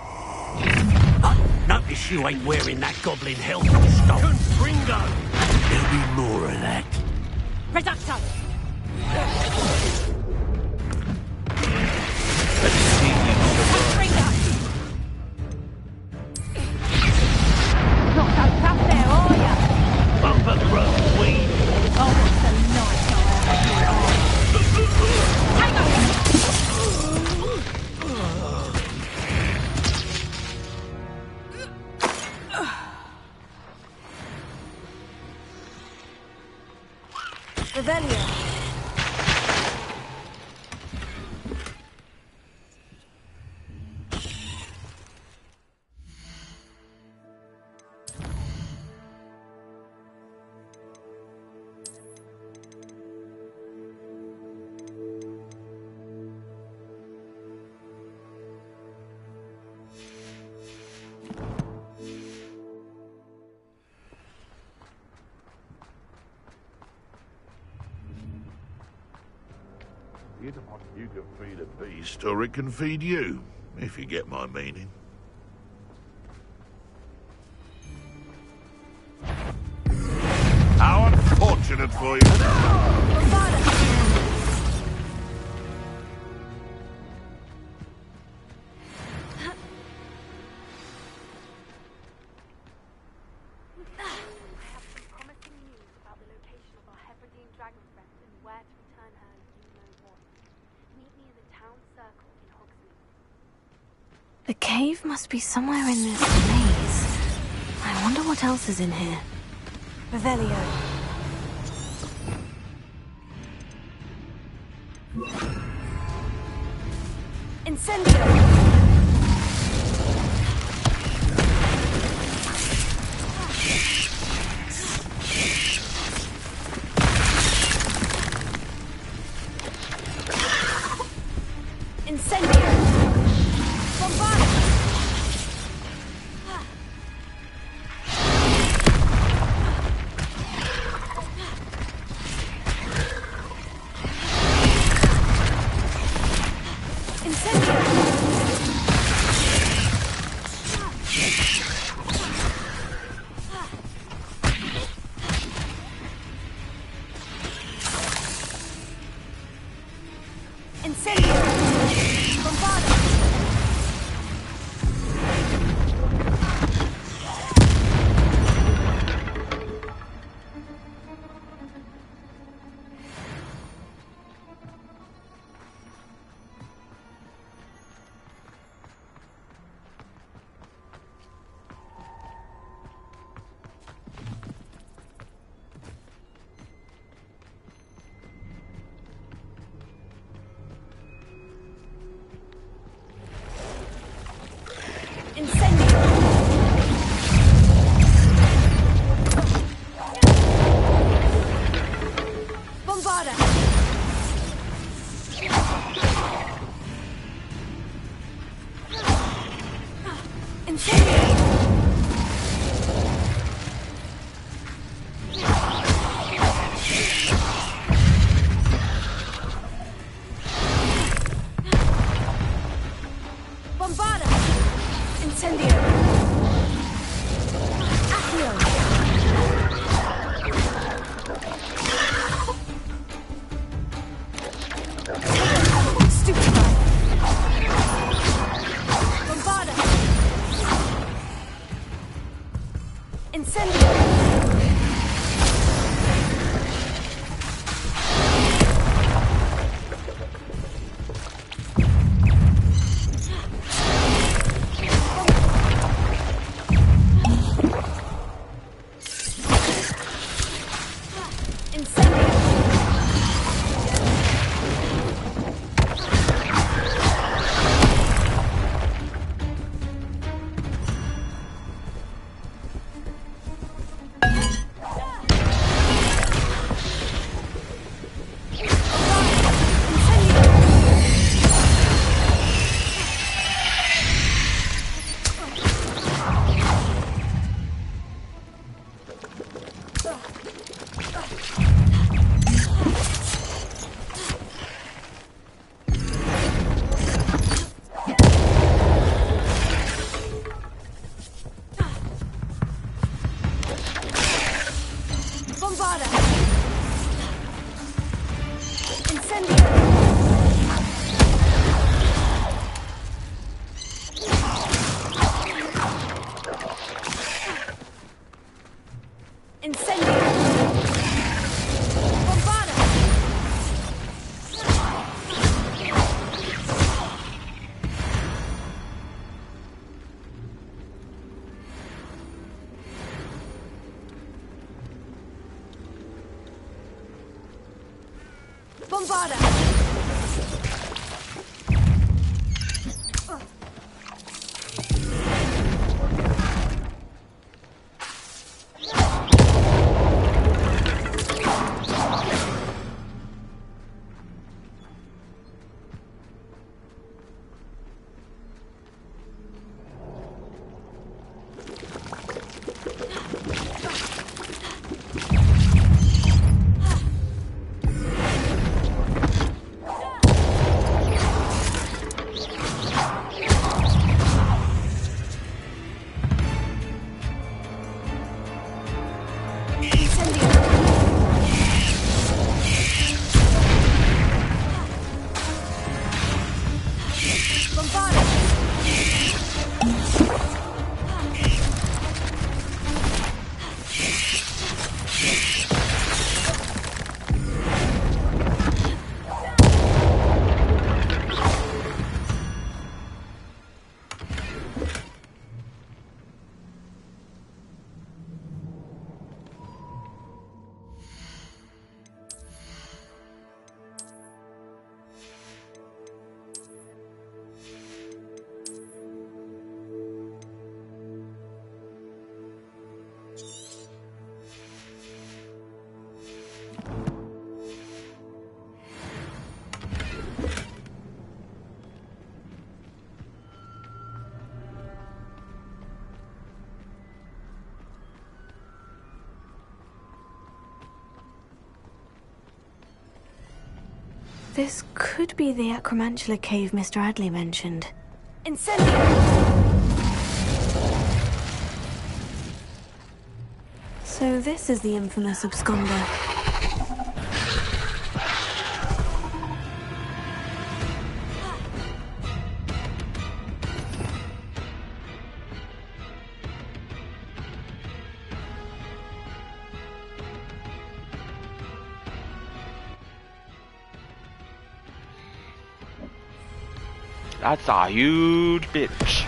Notice you ain't wearing that goblin health stuff. Confringo! There'll be more of that. Reducto! Not so tough there, are ya? Bumper road weed. Oh, it's a nice Hang on! Revelio. You can feed a beast, or it can feed you, if you get my meaning. How unfortunate for you. cave must be somewhere in this maze. I wonder what else is in here. Revelio. Incendio. Incendio. Bombard. This could be the Acromantula cave Mr. Adley mentioned. Incendio! So this is the infamous absconder. That's a huge bitch.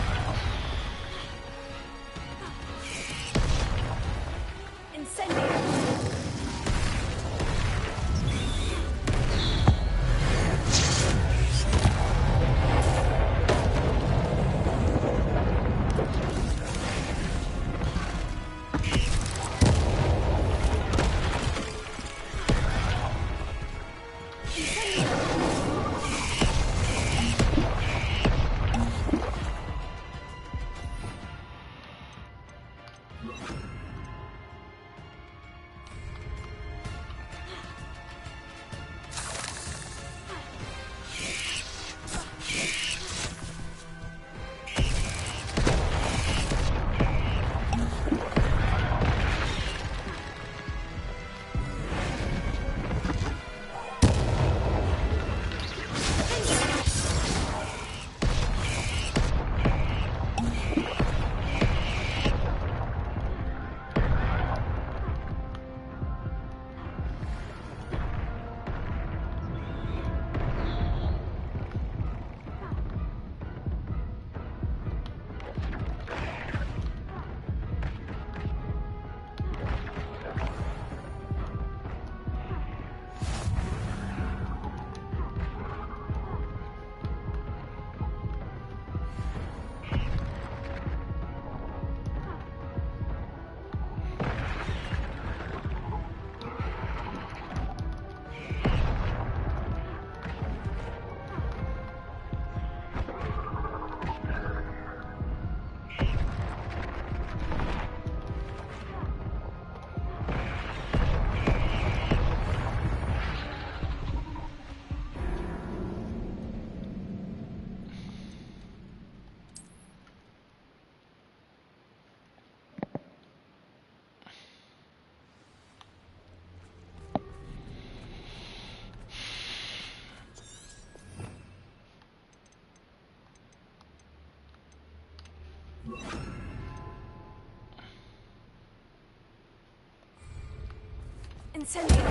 Incendio!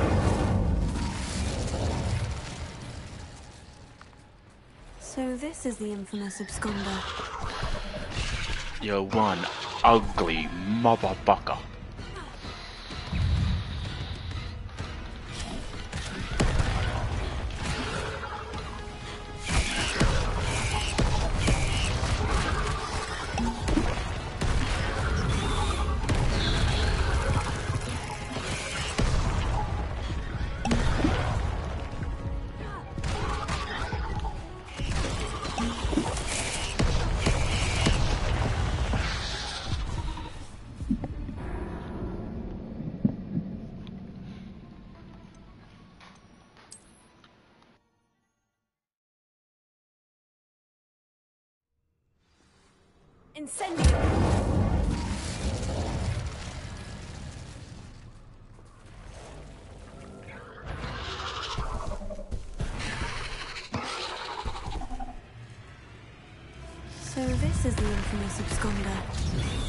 So this is the infamous absconder. You're one ugly motherfucker. Incendio! So this is the infamous absconder.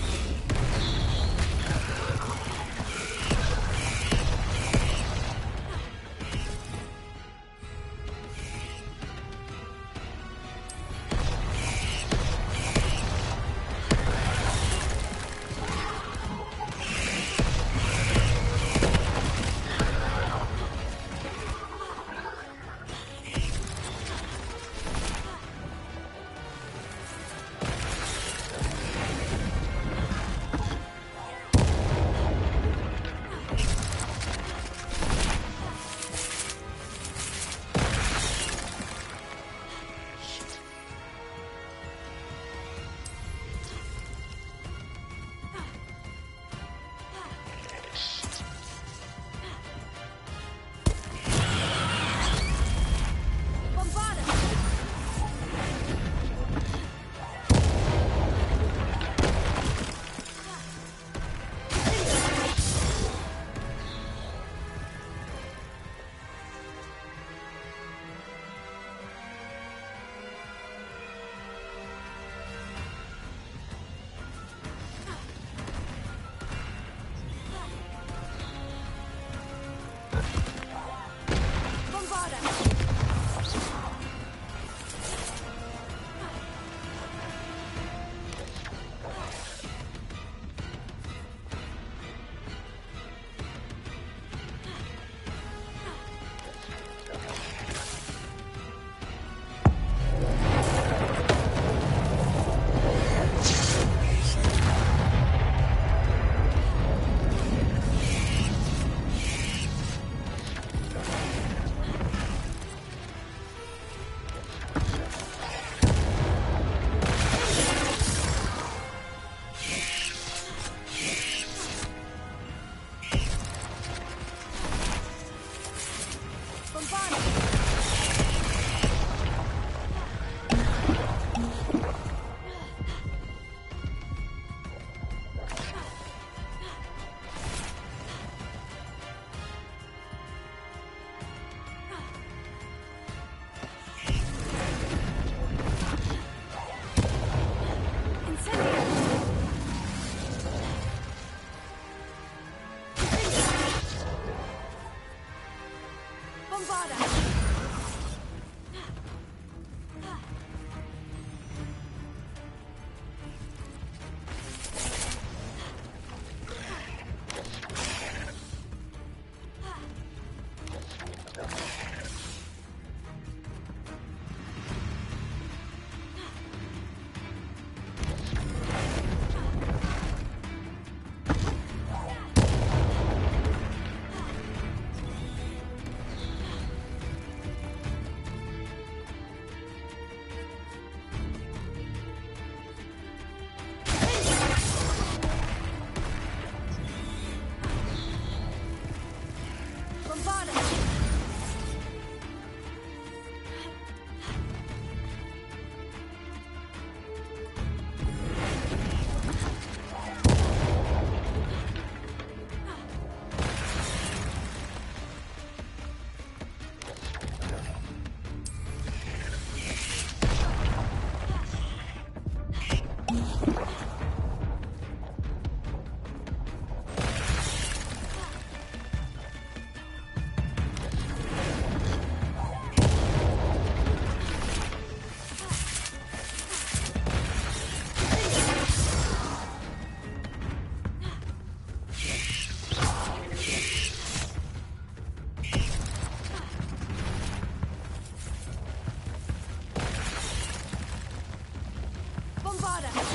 Harder!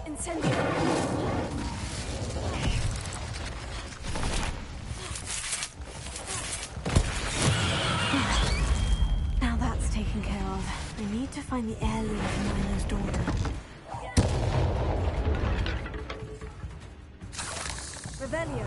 Incendio! Now that's taken care of. I need to find the heirloom for Milo's daughter. Revelio!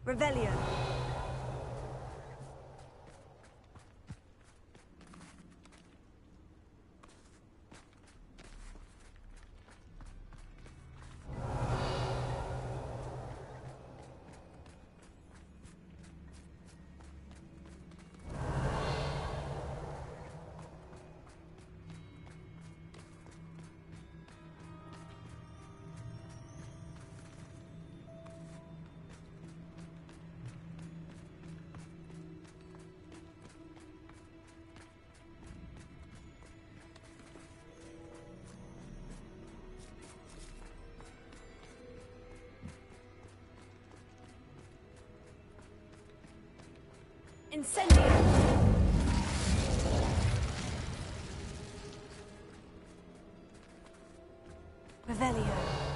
Revelio. Incendio! Revelio.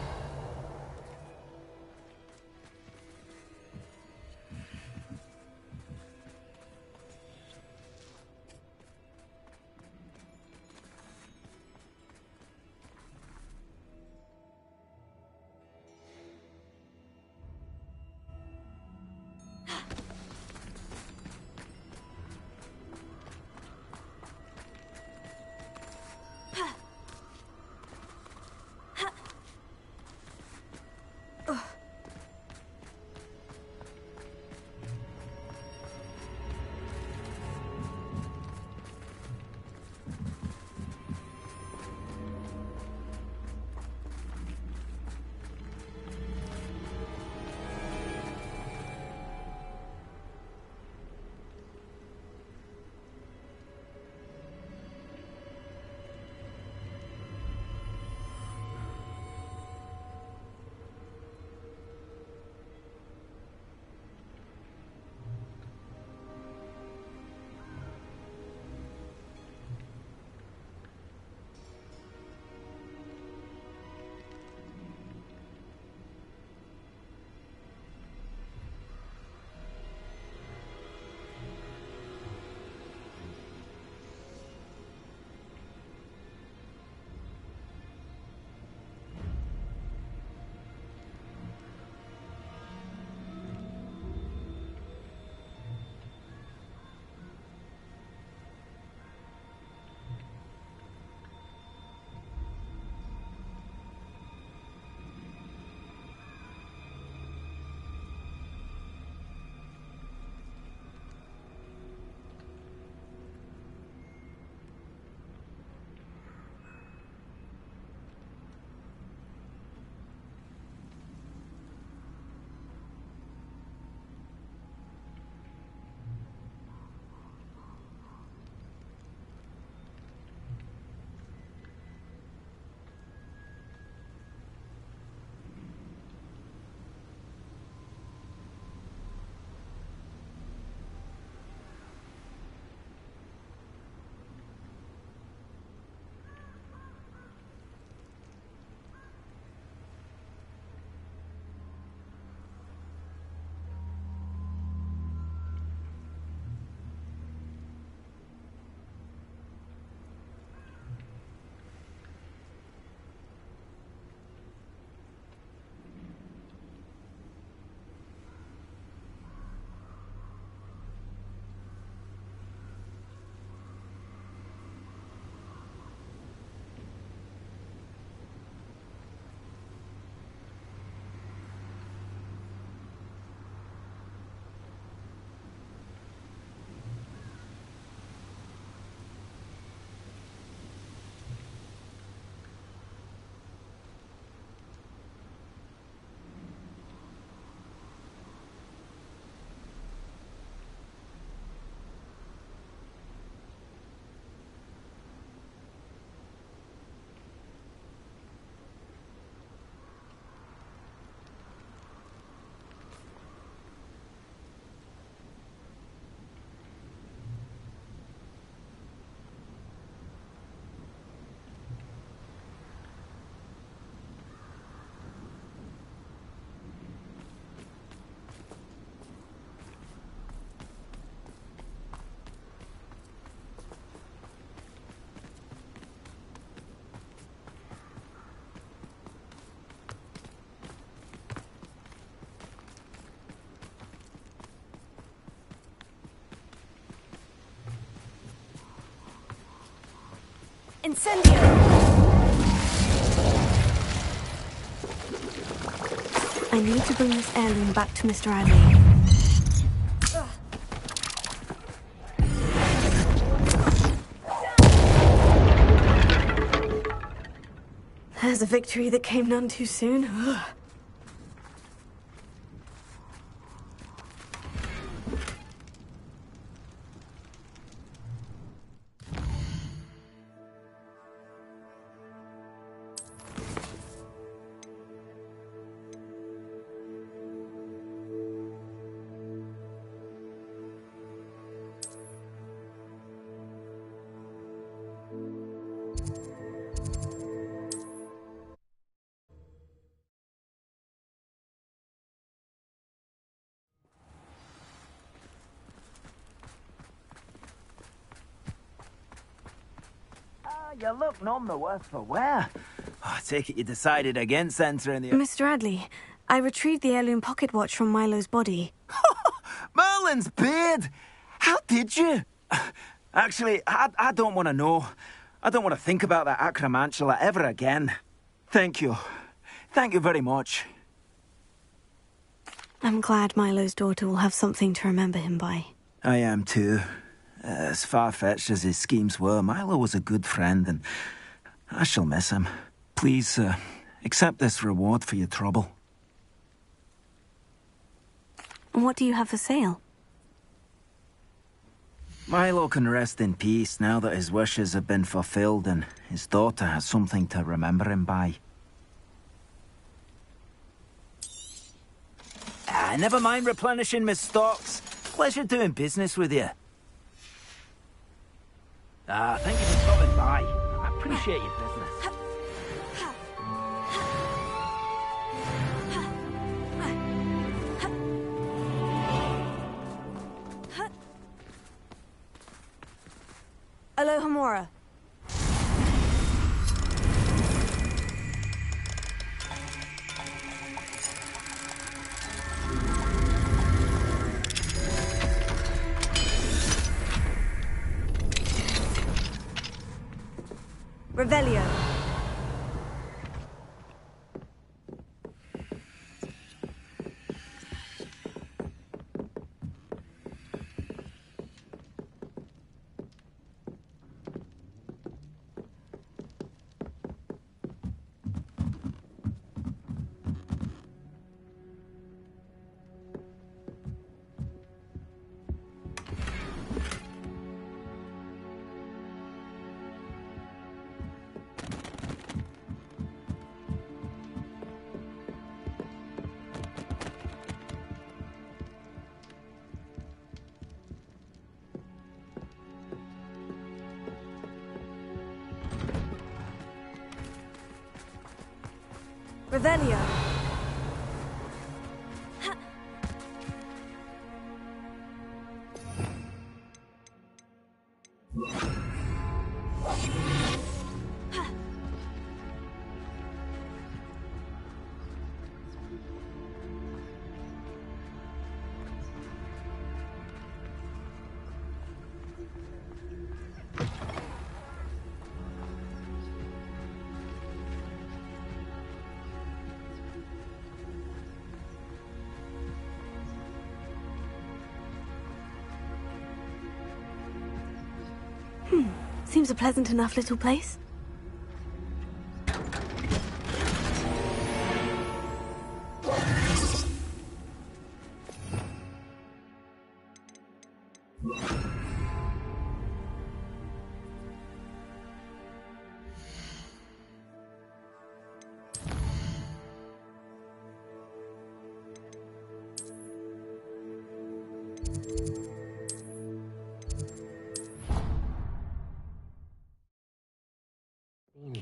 Incendio! I need to bring this heirloom back to Mr. Adley. There's a victory that came none too soon. Ugh. You look none the worse for wear. Oh, I take it you decided against entering the... Mr. Adley, I retrieved the heirloom pocket watch from Milo's body. Merlin's beard! How did you? Actually, I don't want to know. I don't want to think about that acromantula ever again. Thank you. Thank you very much. I'm glad Milo's daughter will have something to remember him by. I am too. As far-fetched as his schemes were, Milo was a good friend, and I shall miss him. Please, accept this reward for your trouble. What do you have for sale? Milo can rest in peace now that his wishes have been fulfilled and his daughter has something to remember him by. Never mind replenishing my stocks. Pleasure doing business with you. Thank you for stopping by. I appreciate your business. Aloha Mora. Revelio. Revelio. Seems a pleasant enough little place.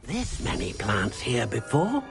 This many plants here before?